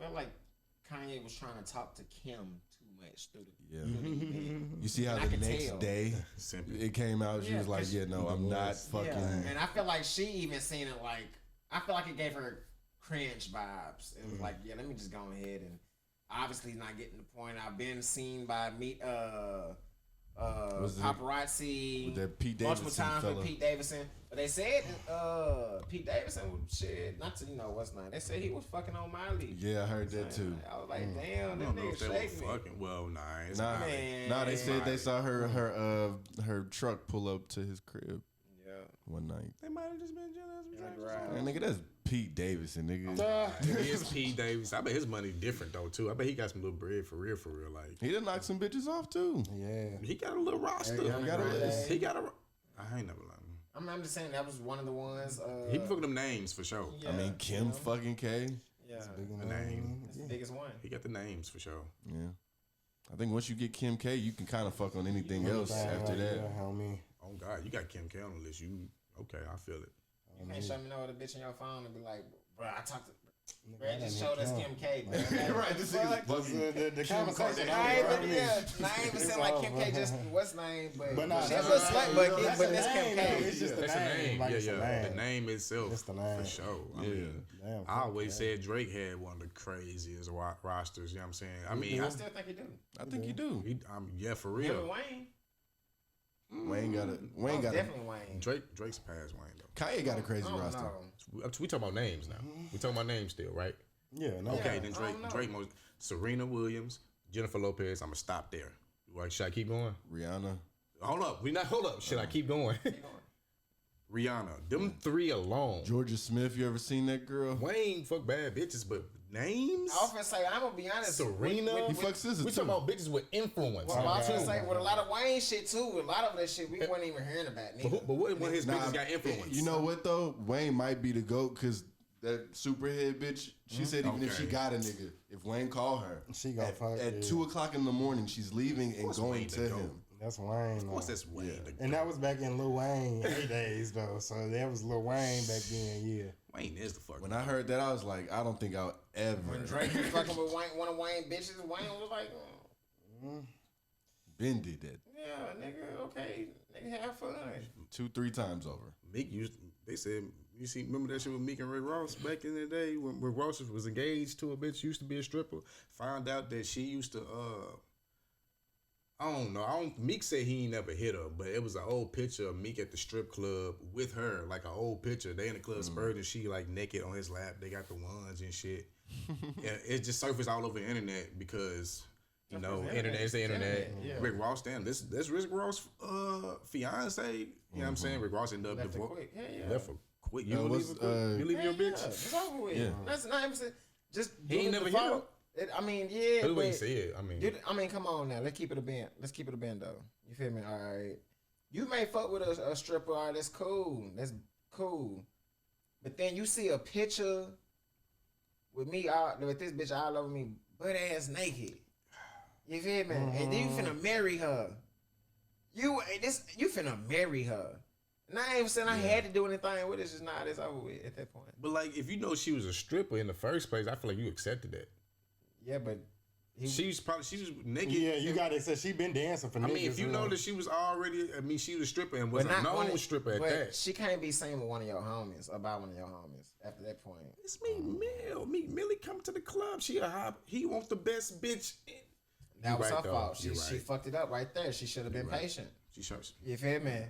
felt like Kanye was trying to talk to Kim too much through the You see how the next day it came out, she was like, yeah, no, I'm not fucking. And I feel like she even seen it like, I feel like it gave her cringe vibes. It was like, yeah, let me just go ahead and obviously not getting the point. I've been seen by paparazzi that Pete multiple Davidson times fella. with Pete Davidson. But they said Pete Davidson shit, not to what's not. They said he was fucking on Miley. Yeah, I heard that too. I was like, damn, that nigga shaking me. Well, nah, they said they saw her truck pull up to his crib. Yeah. One night. They might have just been jealous. Man, nigga, that's Pete Davidson, nigga. It is Pete Davis. I bet his money different though too. I bet he got some little bread for real. Like he done knocked some bitches off too. Yeah, he got a little roster. He got a. I ain't never lied. I'm just saying that was one of the ones. He be fucking them names for sure. Yeah, I mean, Kim fucking K. Yeah, the name. That's the biggest one. He got the names for sure. Yeah, I think once you get Kim K, you can kind of fuck on anything else after that. Yeah, homie. Oh God, you got Kim K on the list. You okay? I feel it. You can't show me no other bitch on your phone and be like, bro, I talked to. Bro, just showed us Kim K. Right, this is the conversation. I ain't even saying like Kim K. Just what's name, but nah, she's a slut, but this Kim K. It's just the name. The name itself. It's the name for sure. I mean, I always said Drake had one of the craziest rosters. You know what I'm saying? I mean, I still think he do. I think he do. Yeah, for real. Him and Wayne. Wayne got a definitely Wayne. Drake's past Wayne though. Kanye got a crazy roster. We talking about names now. We talking about names still, right? Yeah. No. Okay, then Drake most Serena Williams, Jennifer Lopez. I'm gonna stop there. Should I keep going? Rihanna. Hold up. Should I keep going? Rihanna. Them three alone. Georgia Smith. You ever seen that girl? Wayne fuck bad bitches, but names. I often say I'm gonna be honest. He Serena. fucks scissors We too. talking about bitches with influence. Well, I was gonna say with a lot of Wayne shit too. With a lot of that shit we weren't even hearing about. But what when his bitches got influence? You know what though? Wayne might be the GOAT because that superhead bitch. She said even if she got a nigga, if Wayne called her, she gonna fuck at 2:00 in the morning, she's leaving and going to him. That's Wayne. Of course, that's Wayne. And that was back in Lil Wayne days though. So that was Lil Wayne back then. Yeah. Wayne is the fuck. When I heard that, I was like, I don't think I'll ever. When Drake was fucking with one of Wayne bitches, Wayne was like, Ben did that. yeah, nigga, okay, nigga, have fun. 2-3 times over. Meek they said, remember that shit with Meek and Rick Ross back in the day when Rick Ross was engaged to a bitch, used to be a stripper, found out that she used to, I don't know, Meek said he ain't never hit her, but it was an old picture of Meek at the strip club with her, like an old picture. They in the club spurred and she like naked on his lap. They got the ones and shit. Yeah, it just surfaced all over the internet because, you know, internet is the internet. Yeah. Rick Ross, damn, this Rick Ross fiance. You know what I'm saying? Rick Ross ended up divorced. Left for quick. You leave your bitch? It's over with. Yeah. That's not even just he ain't never hit her. I mean, yeah. But the way you say it, I mean, come on now. Let's keep it a band. Let's keep it a band though. You feel me? All right. You may fuck with a stripper. All right, that's cool. That's cool. But then you see a picture with me with this bitch all over me, butt ass naked. You feel me? And then you finna marry her. You finna marry her. And I ain't even saying I had to do anything with it. It's just it's over with at that point. But like, if you know she was a stripper in the first place, I feel like you accepted that. Yeah, but she was naked. Yeah, you got to accept she been dancing for niggas. I mean, if you know that she was already, she was a stripper and was a known stripper at that. She can't be seen with one of your homies, about one of your homies after that point. It's Meek Millie come to the club. He wants the best bitch. That was her fault. She fucked it up right there. She should have been patient. She should. You feel me?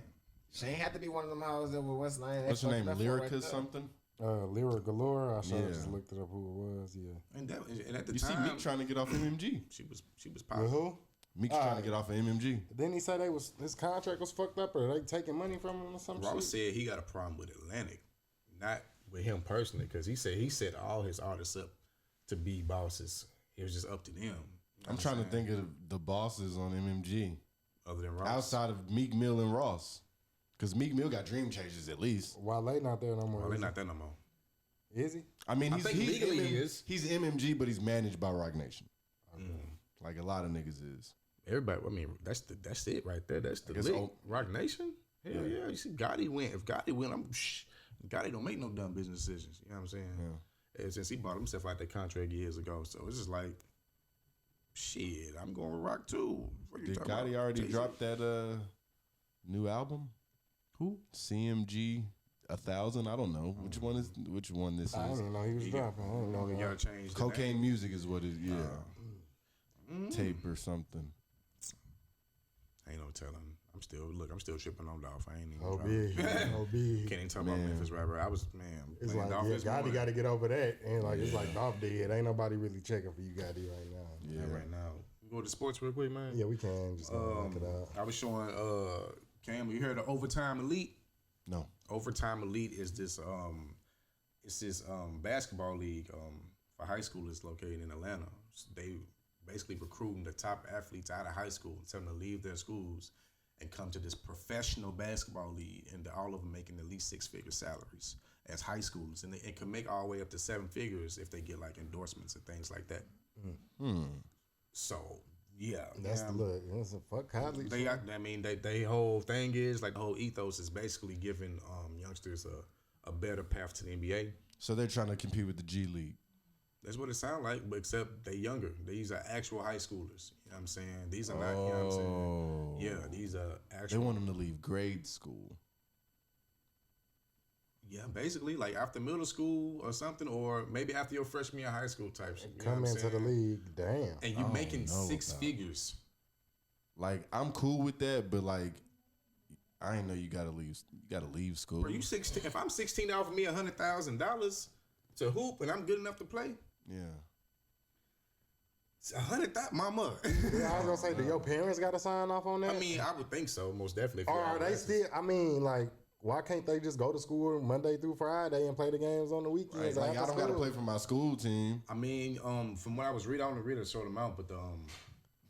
She ain't have to be one of them hoes that was what's her name? Lyrica something? Lyra Galore. I should have just looked it up who it was. Yeah. And at the you time, see Meek trying to get off MMG. She was popping. With who? Meek's trying to get off of MMG. Then he said his contract was fucked up, or they taking money from him or something. Ross said he got a problem with Atlantic, not with him personally, because he set all his artists up to be bosses. It was just up to them. I'm trying to think of the bosses on MMG other than Ross, outside of Meek Mill and Ross. Because Meek Mill got Dream Chasers at least. Wale not there no more. Wale not there no more. Is he? I mean, I think legally he is. He's MMG, but he's managed by Rock Nation. Like a lot of niggas is. everybody. I mean, that's it right there. That's the lick. Rock Nation. Hell yeah. You see, Gotti went. If Gotti went, Gotti don't make no dumb business decisions. You know what I'm saying? Yeah. And since he bought himself out that contract years ago, so it's just like, shit, I'm going to rock too. Did Gotti already drop that new album? Who? CMG 1000. I don't know which one this is. I didn't know he was dropping. I didn't know he gotta change. Cocaine Music is what it. Tape or something. Ain't no telling. I'm still tripping on Dolph. I ain't even. OB. Can't even talk about Memphis rapper. It's like Gotti got to get over that, and like it's like Dolph did. Ain't nobody really checking for you, Gotti, right now. Yeah, right now. We go to sports real quick, man. Yeah, we can just knock it out. I was showing Cam. You heard of Overtime Elite? No. Overtime Elite is this basketball league for high schoolers located in Atlanta. So they basically recruiting the top athletes out of high school, telling them to leave their schools and come to this professional basketball league, and all of them making at least 6-figure salaries as high schoolers, and they can make all the way up to 7 figures if they get like endorsements and things like that. So yeah, that's the look. That's a fuck college. They whole thing is like the whole ethos is basically giving youngsters a better path to the NBA. So they're trying to compete with the G League. That's what it sounds like, but except they younger. These are actual high schoolers. You know what I'm saying? These are not, you know what I'm saying? Yeah, these are actual. They want them to leave grade school. Yeah, basically, like after middle school or something, or maybe after your freshman year of high school type shit. Come into the league, damn. And you making 6 figures. Like, I'm cool with that, but like, I ain't know you gotta leave. You gotta leave school. Bro, you 16. If I'm 16, they offer me $100,000 to hoop, and I'm good enough to play. Yeah. It's $100,000, mama. Yeah, I was gonna say, do your parents gotta sign off on that? I mean, I would think so, most definitely. Or are they still? I mean, like, why can't they just go to school Monday through Friday and play the games on the weekends? Right. Like, I don't gotta play for my school team. I mean, from what I was reading, I don't read a short amount, but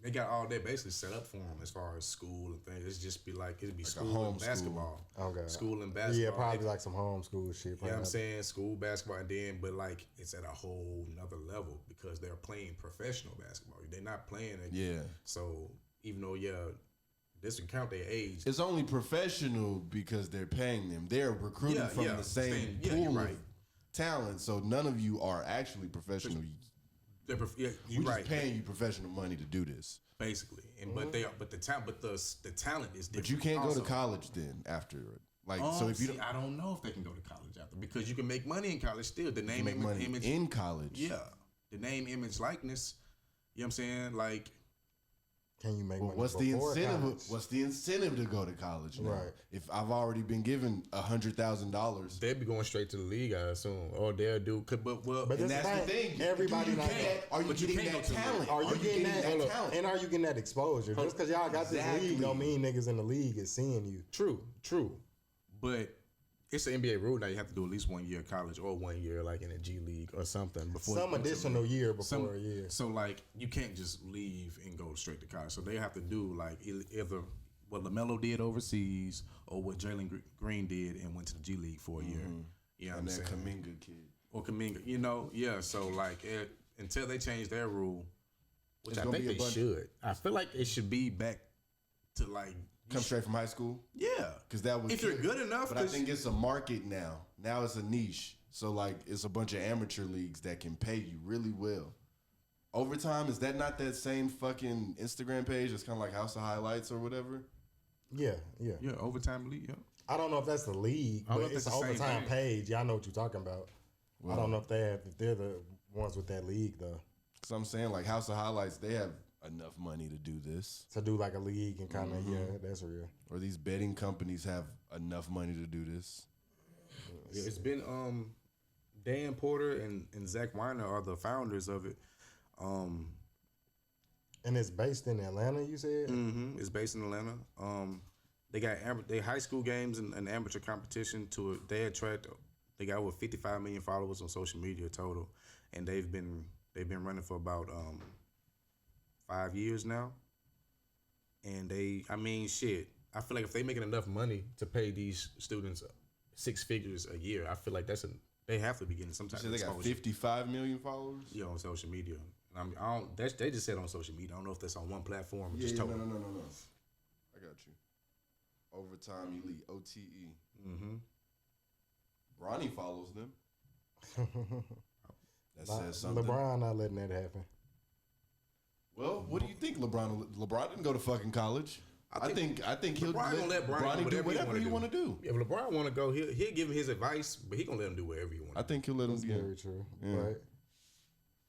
they got all day basically set up for them as far as school and things. It'd just be it'd be school and basketball. Okay. School and basketball. Yeah, probably like some homeschool shit. You know what I'm saying? School, basketball, and then, but like, it's at a whole nother level because they're playing professional basketball. They're not playing it. Yeah. So, even though, this would count their age. It's only professional because they're paying them. They're recruiting from the same pool of talent. So, none of you are actually professional. We're just paying you professional money to do this, basically. And but the talent is different. But you can't go to college then after. Like, so if you I don't know if they can go to college after, because you can make money in college still. The name, image in college. Yeah, the name, image, likeness. You know what I'm saying? Like, can you make money? What's the incentive? College? What's the incentive to go to college now? Right. If I've already been given $100,000, they'd be going straight to the league, I assume, or they'll do. But and that's the thing. Everybody like that. Are you getting that talent? Are you getting that talent? And are you getting that exposure? Just because y'all got this league don't mean niggas in the league is seeing you. True. But it's an NBA rule now. You have to do at least 1 year of college or 1 year like in a G League or something before. Some additional year before a year. So like you can't just leave and go straight to college. So they have to do like either what LaMelo did overseas or what Jalen Green did and went to the G League for a year. You know what I'm saying? Kuminga kid. Or Kuminga, So like until they change their rule, which I think they should. I feel like it should be back to like come straight from high school. Yeah, because that was if you're good enough. But I think it's a market now. Now it's a niche. So like it's a bunch of amateur leagues that can pay you really well. Overtime, is that not that same fucking Instagram page? It's kind of like House of Highlights or whatever. Yeah. Overtime league. Yeah. I don't know if that's the league, but it's an overtime page. Y'all know what you're talking about. Well, I don't know if they're the ones with that league though. Because I'm saying like House of Highlights, they have enough money to do this. To do like a league and kind of, that's real. Or these betting companies have enough money to do this. Yeah, it's been Dan Porter and Zach Weiner are the founders of it. And it's based in Atlanta, you said? Mm-hmm. It's based in Atlanta. They got they high school games and amateur competition to it. They got over 55 million followers on social media total, and they've been running for about 5 years now. And I feel like if they making enough money to pay these students 6 figures a year, I feel like they have to be getting some type of exposure. They got 55 million followers? Yeah, on social media. And I don't. They just said on social media. I don't know if that's on one platform or just No. total. I got you. Overtime Elite, OTE. Mm-hmm. Bronny follows them. That says something. LeBron not letting that happen. Well, what do you think, LeBron? LeBron didn't go to fucking college. I think he'll let Bronny do whatever he want to do. If LeBron want to go, he'll give him his advice, but he gonna let him do whatever he want. I think he'll let him. That's very true. Yeah. But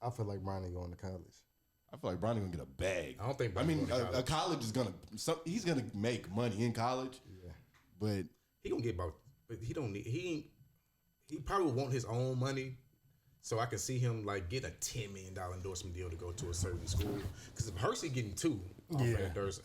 I feel like Bronny going to college. I feel like Bronny gonna get a bag. I don't think. I mean, a college is gonna. He's gonna make money in college. Yeah. But he gonna get about. But he don't need. He probably would want his own money. So I can see him like get a $10 million endorsement deal to go to a certain school. Because if Hersey getting 2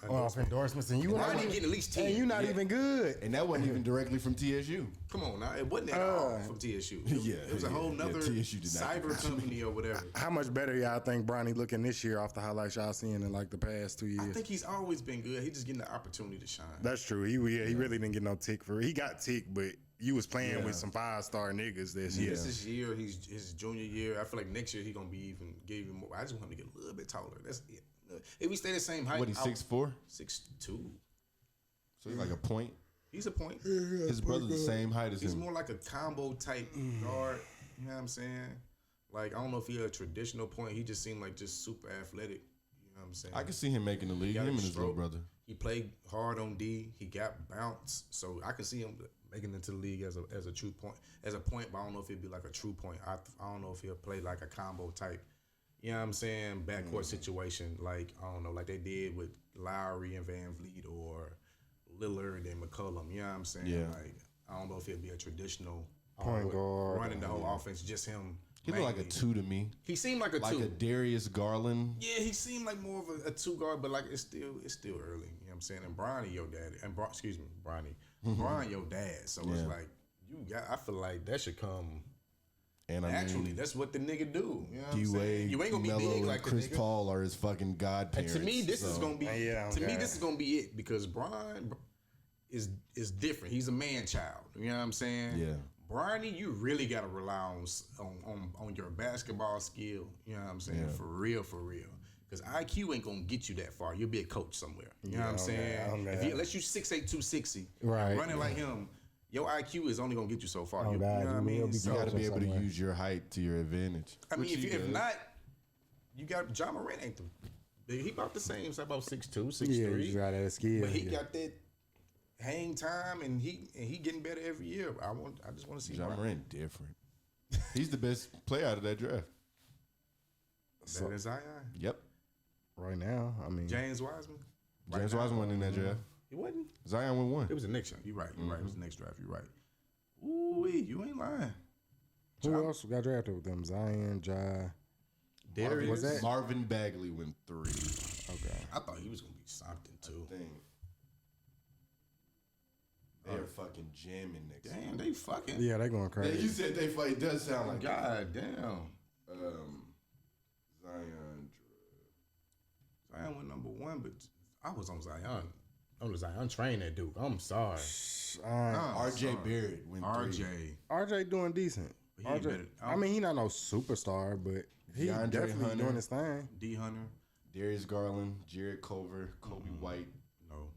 off endorsements, and you not even getting at least 10. And you're not even good. And that wasn't even directly from TSU. Come on now, it wasn't at all from TSU. It was a whole nother cyber company or whatever. How much better y'all think Bronny looking this year off the highlights y'all seen in like the past 2 years? I think he's always been good. He's just getting the opportunity to shine. That's true. He really didn't get no tick for it. He got tick, but you was playing with some 5-star niggas this year. This year, he's his junior year. I feel like next year he gonna be get even more. I just want him to get a little bit taller. That's it. If we stay the same height, what, he's 6'4"? 6'2". So he's like a point. He's a point. His brother's the same height as him. He's more like a combo type guard. You know what I'm saying? Like I don't know if he's a traditional point. He just seemed like just super athletic. You know what I'm saying? I can see him making the league. Him and his little brother. He played hard on D. He got bounced, so I can see him making it to the league as a true point, as a point. But I don't know if it'd be like a true point. I don't know if he'll play like a combo type. You know what I'm saying? Backcourt situation, like I don't know, like they did with Lowry and Van Vliet or Lillard and McCollum. You know what I'm saying? Yeah. Like I don't know if it'll be a traditional point guard running the whole offense, just him. He looked like a 2 to me. He seemed like a 2. Like a Darius Garland. Yeah, he seemed like more of a 2 guard, but like it's still early. You know what I'm saying? And Bronny, your daddy, and Brian, your dad. So it's like I feel like that should come. And naturally, that's what the nigga do. You know what I'm saying? You ain't gonna be big like the Chris nigga. Paul are his fucking godparents. And to me, this is gonna be. This is gonna be it because Brian is different. He's a man child. You know what I'm saying? Yeah. Bronny, you really gotta rely on your basketball skill. You know what I'm saying? For real. Because IQ ain't gonna get you that far. You'll be a coach somewhere. You know what I'm saying? Unless you 6'8", 260, running like him. Your IQ is only gonna get you so far. You know what I mean? You got to be able to use your height to your advantage. I mean, if not, you got John Morant ain't he about the same. It's about 6'2", 6'3". Yeah, you got that skill. But he got that hang time, and he getting better every year. I just want to see John Morant different. He's the best player out of that draft. Better than Zion. Yep. Right now, I mean James Wiseman. James Wiseman went in that draft. He wasn't. Zion went 1. It was the next one. You're right. You're right. It was the next draft. You're right. Ooh, you ain't lying. Who else got drafted with them? Zion, Ja. Darius. Was that Marvin Bagley went 3. Okay. I thought he was gonna be something too. They're fucking jamming next. Damn, they fucking. Yeah, they going crazy. You said they fight. It does sound like. God damn. Zion went number 1, but I was on Zion. I was Zion train that dude. I'm sorry. RJ Barrett went 3. RJ doing decent. I mean, he not no superstar, but he DeAndre definitely Hunter, doing his thing. D Hunter, Darius Garland, Jared Culver, Kobe White,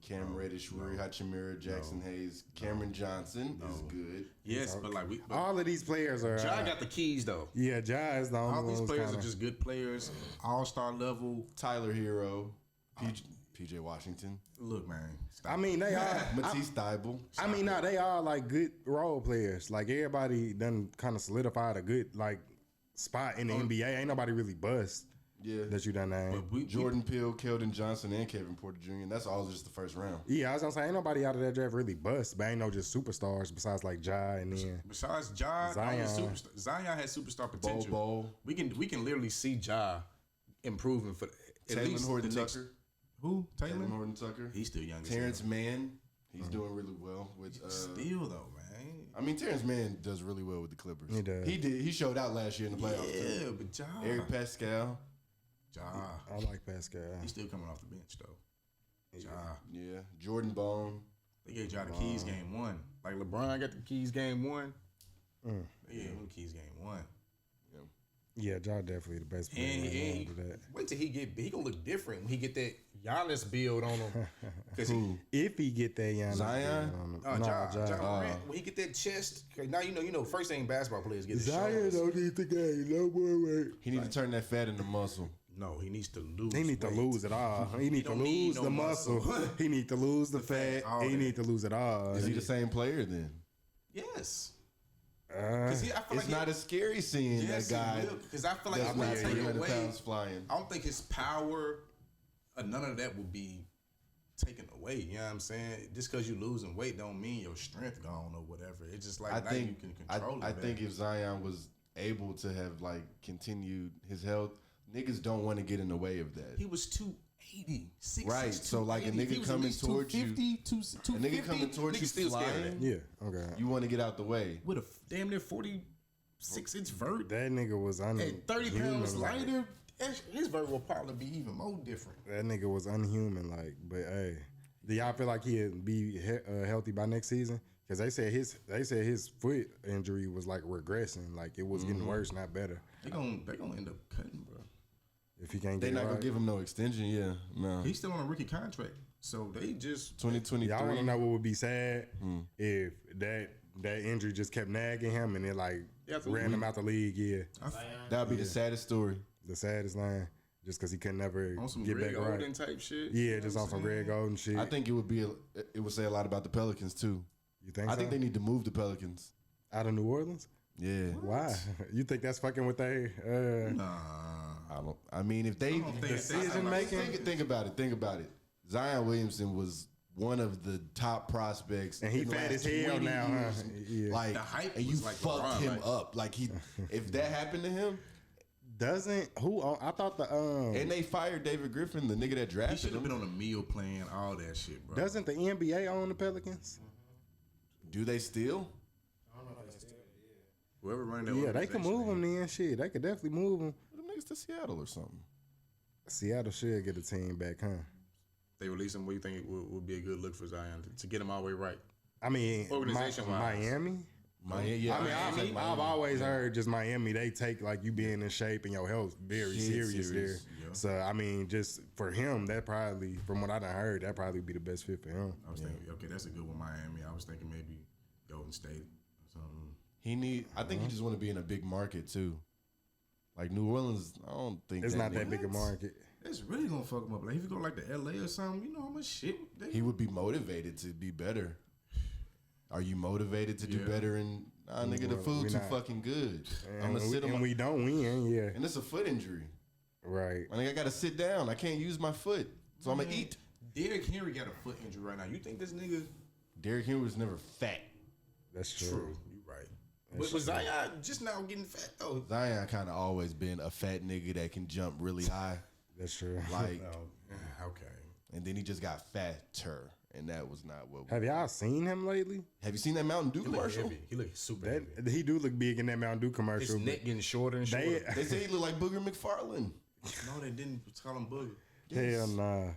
Cam Reddish, Rui Hachimura, Jackson Hayes, Cameron Johnson is good. Yes, but like all of these players are. Ja got the keys though. Yeah, Ja is the only one. All these players are just good players, all-star level. Tyler Hero, PJ Washington. Look, man. I mean, they are Matisse Thybulle. I mean, they are like good role players. Like everybody done kind of solidified a good like spot in the NBA. Ain't nobody really bust. Yeah, that you done named. Jordan Peele, Keldon Johnson, and Kevin Porter Jr. And that's all just the first round. Yeah, I was gonna say ain't nobody out of that draft really bust, but ain't no just superstars besides like Ja and then besides Ja, Zion has superstar potential. Bo. We can literally see Ja improving for at Taylor least Horton the next. Tucker. Who? Taylor Horton Tucker. He's still young. Terrence Mann. He's doing really well with. Still though, man. I mean, Terrence Mann does really well with the Clippers. He does. He showed out last year in the playoffs. Yeah, too. but Ja. Eric Pascal. Ja. I like Pascal. He's still coming off the bench though. Ja. Yeah. Jordan Bone. They gave Ja the keys game 1. Like LeBron got the keys game 1. They gave him the keys game 1. Yeah, Ja definitely the best player. And wait till he gonna look different when he get that Giannis build on him. Because if he get that Giannis Zion, build on him. Ja Morant, when he get that chest, now you know first thing basketball players get. Zion don't need the game no more weight. He need to turn that fat into muscle. No, he needs to lose. He need to lose it all. He need to lose the muscle. He need to lose the fat. He need to lose it all. Is he the same player then? Yes. It's not as scary seeing that guy. Because I feel like that's I'm not taking 300 away. pounds flying. I don't think his power, none of that will be taken away. You know what I'm saying? Just because you losing weight don't mean your strength gone or whatever. It's just like now you can control it. I think if Zion was able to have like continued his health, niggas don't want to get in the way of that. He was 280, 6'6", right? So like a nigga coming towards you, a nigga coming towards you still flying. Yeah, okay. You want to get out the way with a damn near 46-inch vert. That nigga was and 30 pounds lighter. His vert will probably be even more different. That nigga was unhuman, like. But hey, do y'all feel like he'll be healthy by next season? Because they said his foot injury was like regressing, like it was getting worse, not better. They gonna end up cutting, bro. If he can't, they not gonna give him no extension. Yeah, no. He's still on a rookie contract, so they just 2023. Y'all want to know what would be sad if that injury just kept nagging him and it like ran him out the league. Yeah, that would be the saddest story. The saddest line, just because he could never on some get Greg back Oden right. type shit. Yeah, just on some Greg Oden shit. I think it would say a lot about the Pelicans too. You think? I think they need to move the Pelicans out of New Orleans. Yeah. Why? You think that's fucking with they? Nah. I mean, if they decision making. Think about it. Zion Williamson was one of the top prospects, and he fat as hell now, huh? Yeah. Like, the hype and you like fucked him up. Like if that happened to him, I thought the and they fired David Griffin, the nigga that drafted him. He should have been on a meal plan, all that shit, bro. Doesn't the NBA own the Pelicans? Do they still? Whoever running that they can move them then. Shit, they could definitely move them. Put them niggas to Seattle or something. Seattle should get a team back, huh? They release him. What do you think it would be a good look for Zion to get him all the way right? I mean, organization-wise. Miami. I've always heard just Miami. They take like you being in shape and your health very serious there. Yeah. So I mean, just for him, that probably, from what I done heard, that probably be the best fit for him. I was thinking, okay, that's a good one, Miami. I was thinking maybe Golden State or something. I think he just want to be in a big market too. Like New Orleans, I don't think it's not that big a market. It's really gonna fuck him up. Like if you go like to LA or something, you know how much shit he would be motivated to be better. Are you motivated to do better? And nigga, the food too fucking good. I'm gonna sit and we don't win, yeah. And it's a foot injury, right? I think I gotta sit down. I can't use my foot, so I'm gonna eat. Derrick Henry got a foot injury right now. You think this nigga? Derrick Henry was never fat. That's true. You right. But Zion just now getting fat though. Zion kind of always been a fat nigga that can jump really high. That's true. Like, okay. And then he just got fatter, and that was not what. Have y'all seen him lately? Have you seen that Mountain Dew commercial? He look super heavy. He do look big in that Mountain Dew commercial. His neck getting shorter and shorter. They say he look like Booger McFarlane. No, they didn't call him Booger. Hell nah.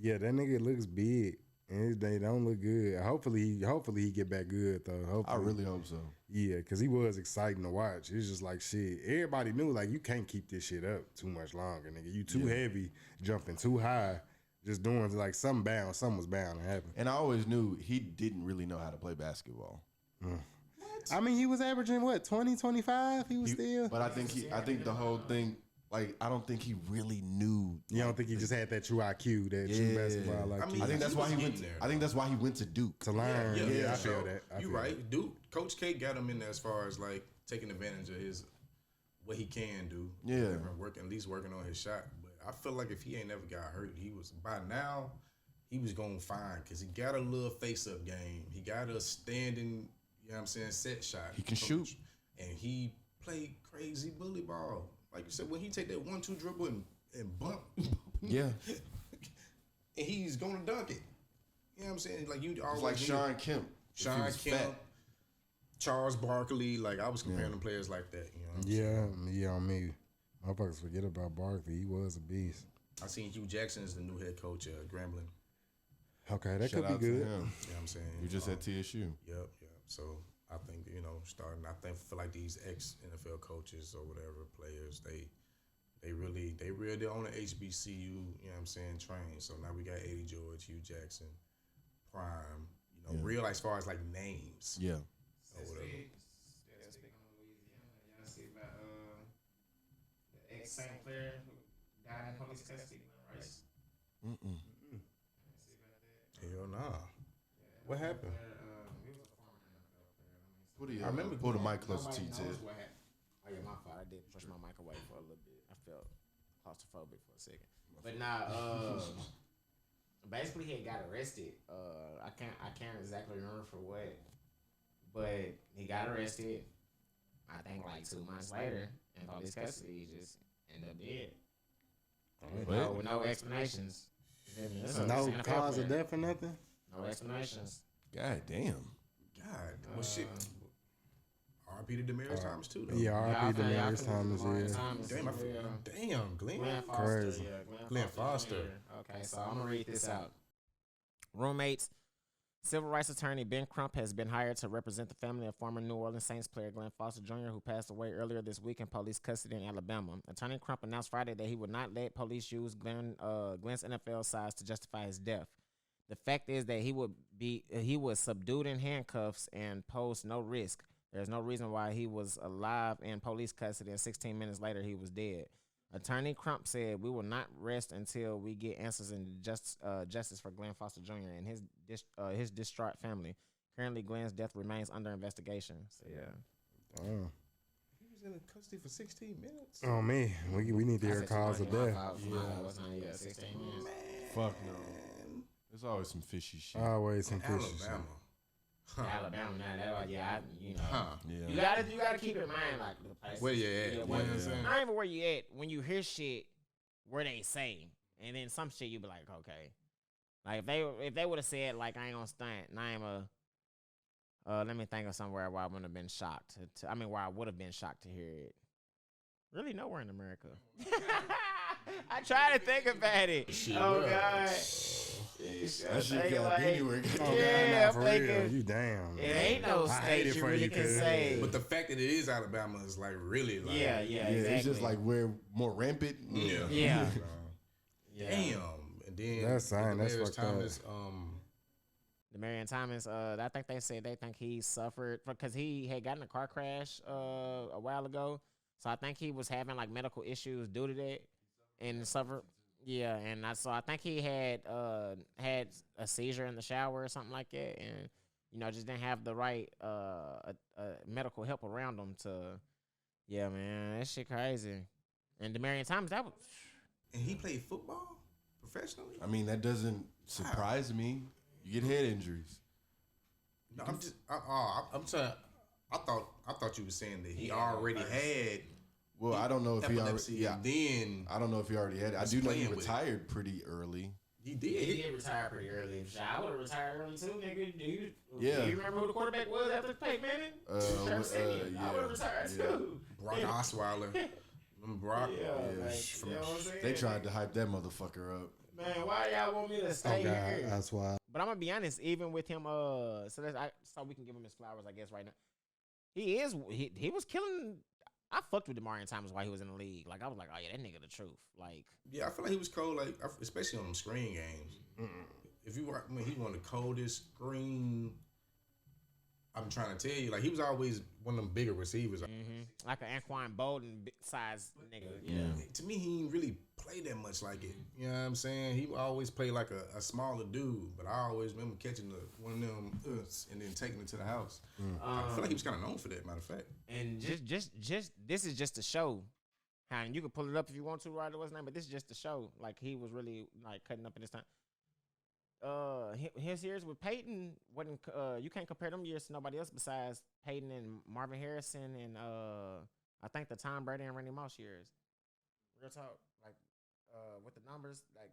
Yeah, that nigga looks big. And they don't look good. Hopefully he get back good though. Hopefully. I really hope so. Yeah, because he was exciting to watch. It's just like shit. Everybody knew like you can't keep this shit up too much longer, nigga. You too heavy, jumping too high, just doing like something was bound to happen. And I always knew he didn't really know how to play basketball. I mean, he was averaging what 20, 25? He was still. But I think the whole thing. Like, I don't think he really knew. You don't think he just had that true IQ, that true basketball like I mean, I think that's why he went. I think that's why he went to Duke to learn. Yeah, I feel that. You right, Duke. Coach K got him in there as far as like taking advantage of what he can do. Yeah, at least working on his shot. But I feel like if he ain't never got hurt, he was going fine because he got a little face-up game. He got a standing, you know what I'm saying, set shot. He can shoot, and he played crazy bully ball. Like you said, when he take that 1-2 dribble and bump, yeah, and he's gonna dunk it. You know what I'm saying? Like you always like Sean Kemp, Charles Barkley. Like I was comparing them players like that. You know? Yeah, on me. Motherfuckers forget about Barkley. He was a beast. I seen Hugh Jackson as the new head coach at Grambling. Okay, that Shout could be good. You know what I'm saying? You just at TSU. Yep. So I think starting. I feel like these ex NFL coaches or whatever players, they really on the HBCU. You know what I'm saying? Train. So now we got Eddie George, Hugh Jackson, Prime. Real as far as like names. Yeah. Or whatever. Speaking of Louisiana, y'all see about the ex-Saint player who died in police custody, Rice? Hell nah. What happened? I remember. Pull the mic closer to you, Ted. Oh yeah, my fault. I did push my mic away for a little bit. I felt claustrophobic for a second. But nah, basically he got arrested. I can't exactly remember for what, but he got arrested. I think like 2 months later, in police custody, he just ended up dead. With no explanations. No cause of death or nothing. No explanations. God damn. God, well shit. R.P. to Demarius Thomas too, though. Yeah, R.P. Demarius Thomas. Damn, Glenn Foster. Crazy. Yeah, Glenn Foster. Okay, so I'm gonna read this out. Roommates. Civil rights attorney Ben Crump has been hired to represent the family of former New Orleans Saints player Glenn Foster Jr., who passed away earlier this week in police custody in Alabama. Attorney Crump announced Friday that he would not let police use Glenn's NFL size to justify his death. The fact is that he was subdued in handcuffs and posed no risk. There's no reason why he was alive in police custody, and 16 minutes later he was dead. Attorney Crump said, "We will not rest until we get answers and justice for Glenn Foster Jr. and his distraught family. Currently, Glenn's death remains under investigation." So yeah. He was in custody for 16 minutes. Oh me, we need to hear cause of death. Yeah, 16 minutes. Fuck no. There's always some fishy shit. Always some fishy shit. Alabama, now that Yeah. You gotta keep in mind like the place where you at. You know what I'm saying? Not even where you at. When you hear shit where they say, and then some shit you be like, okay, like if they would have said like I ain't gonna stunt, let me think of somewhere where I would have been shocked. Where I would have been shocked to hear it. Really nowhere in America. I try to think about it. Oh God. That shit got anywhere. Yeah, for real. You damn. It ain't no state you really can say. But the fact that it is Alabama is like really like. Yeah, exactly. It's just like we're more rampant. Yeah. Damn. And then that's fucked Thomas, Demarius Thomas, I think they said they think he suffered because he had gotten a car crash a while ago. So I think he was having like medical issues due to that and suffered. Yeah, and I think he had a seizure in the shower or something like that, and just didn't have the right medical help around him to. Yeah, man, that shit crazy. And Demarius Thomas, that was. And he played football professionally. I mean, that doesn't surprise me. You get head injuries. No, I'm saying. I thought you were saying that he already had. Well, I don't know if he already. Yeah. Then I don't know if he already had it. I do know he retired pretty early. He did. He did retire pretty early. I would have retired early too, nigga. Do Yeah. you remember who the quarterback was after Peyton Manning? I would have retired too. Brock Osweiler. Brock. Yeah. You know what I'm saying? They tried to hype that motherfucker up. Man, why y'all want me to stay here? That's why. But I'm gonna be honest, even with him, so we can give him his flowers, I guess, right now. He was killing. I fucked with Demarius Thomas while he was in the league. Like, I was like, oh, yeah, that nigga the truth. Like, yeah, I feel like he was cold, like, especially on them screen games. If he were, he won the coldest screen. I'm trying to tell you, like, he was always one of them bigger receivers. Like an Anquan Bolden size nigga. Yeah. To me, he didn't really play that much like it. You know what I'm saying? He always played like a smaller dude, but I always remember catching one of them and then taking it to the house. I feel like he was kind of known for that, matter of fact. And just this is just to show how, and you can pull it up if you want to, right? What's his name? But this is just to show, like, he was really like cutting up at this time. His years with Peyton wasn't. You can't compare them years to nobody else besides Peyton and Marvin Harrison and I think the Tom Brady and Randy Moss years. Real talk, like with the numbers, like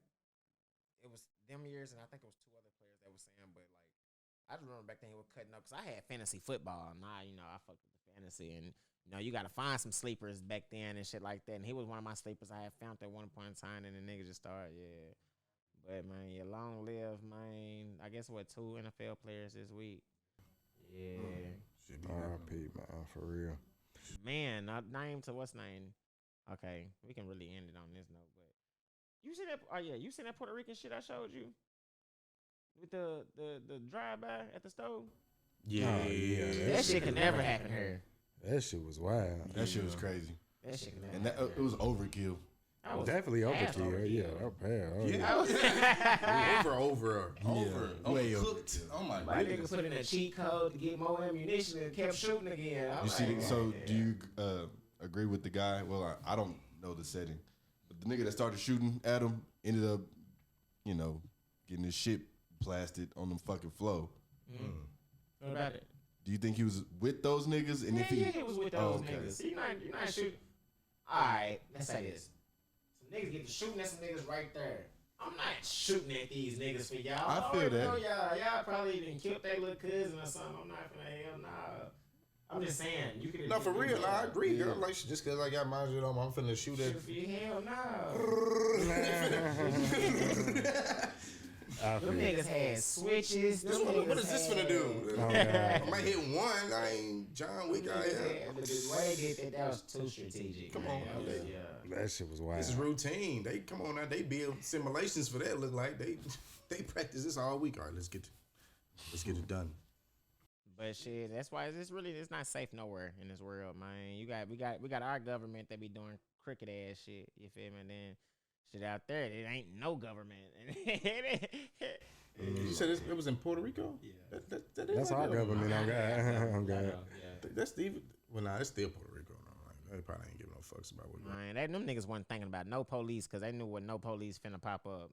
it was them years, and I think it was two other players that was saying. But like, I just remember back then he was cutting up because I had fantasy football, and I fucked with the fantasy, and you got to find some sleepers back then and shit like that. And he was one of my sleepers I had found at one point in time, and the nigga just started, yeah. But, man, long live, man. I guess, 2 NFL players this week? Yeah. R.I.P. man, for real. Man, name to what's name? Okay, we can really end it on this note. But you see that? Oh yeah, you seen that Puerto Rican shit I showed you with the drive-by at the stove? Yeah, That shit could never happen here. That shit was wild. That shit was crazy. That shit could never. And that it was overkill. Definitely overkill. Yeah, Over. Way Overcooked. Oh my My god. nigga put in a cheat code to get more ammunition and kept shooting again. You see, so do you agree with the guy? Well, I don't know the setting, but the nigga that started shooting at him ended up, getting his shit blasted on the fucking floor. What about it? Do you think he was with those niggas? And Yeah, if he was with those niggas. You're not shooting. All right, let's say this. Some niggas get to shooting at some niggas right there. I'm not shooting at these niggas for y'all. I feel that. Know y'all probably even killed their little cousin or something. I'm not finna hell nah. I'm just saying you could. No, for real. No, I agree, girl. Like just cause I got my shit on, I'm finna shoot at. Shoot for you, hell no. Them niggas had switches. What is this finna do? I might hit one. I ain't John Wick out here. That was too strategic. Come on, that shit was wild. This is routine. They come on now. They build simulations for that. Look like they practice this all week. All right, let's get it done. But shit, that's why it's not safe nowhere in this world, man. We got our government that be doing crooked ass shit. You feel me? And then shit out there, it ain't no government. You said it was in Puerto Rico? Yeah. That's our government. On God. That's even. Well, nah, it's still Puerto Rico. No, like, they probably ain't giving no fucks about what. Man, them niggas wasn't thinking about no police because they knew what no police finna pop up.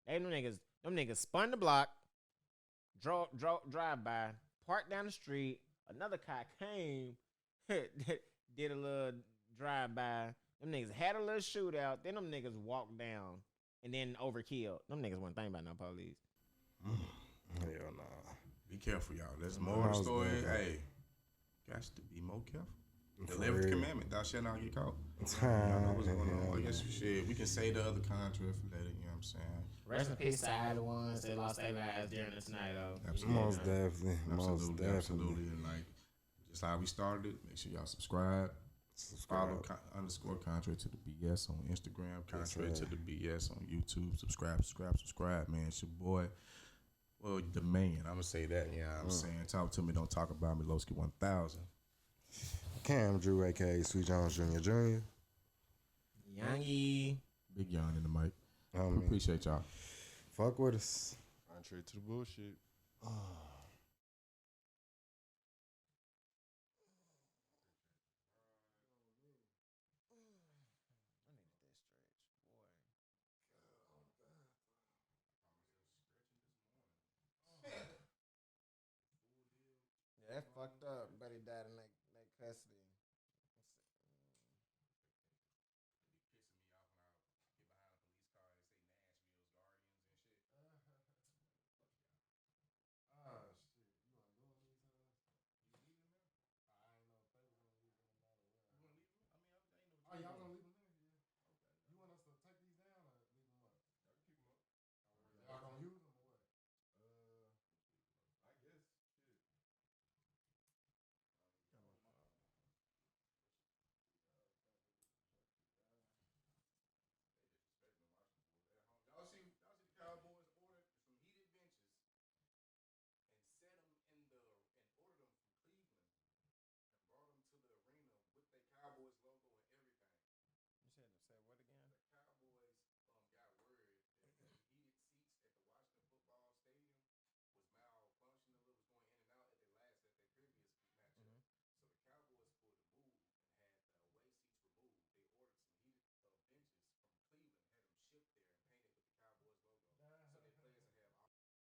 Them niggas spun the block, drive by, parked down the street. Another car came, did a little drive by. Them niggas had a little shootout. Then them niggas walked down and then overkilled. Them niggas wasn't thinking about no police. Hell nah. Be careful, y'all. There's more of the story. Hey, got to be more careful. The 11th commandment, thou shalt not get caught. Y'all know what's going on. I guess we can say the other country if let it, you know what I'm saying? Rest in peace to all the ones that lost their lives during this night, though. Absolutely. Most definitely. Absolutely. And like, just how we started it, make sure y'all subscribe. Follow _contrary to the BS on Instagram, contrary to the BS on YouTube. Subscribe, man. It's your boy. Well, the man. I'm gonna say that. Yeah, I'm saying. Talk to me. Don't talk about me. Lowski 1000. Cam Drew, aka Sweet Jones Jr. Youngie. Big yawn in the mic. Appreciate y'all. Fuck with us. Contrary to the bullshit. That's fucked up. Buddy died in that custody.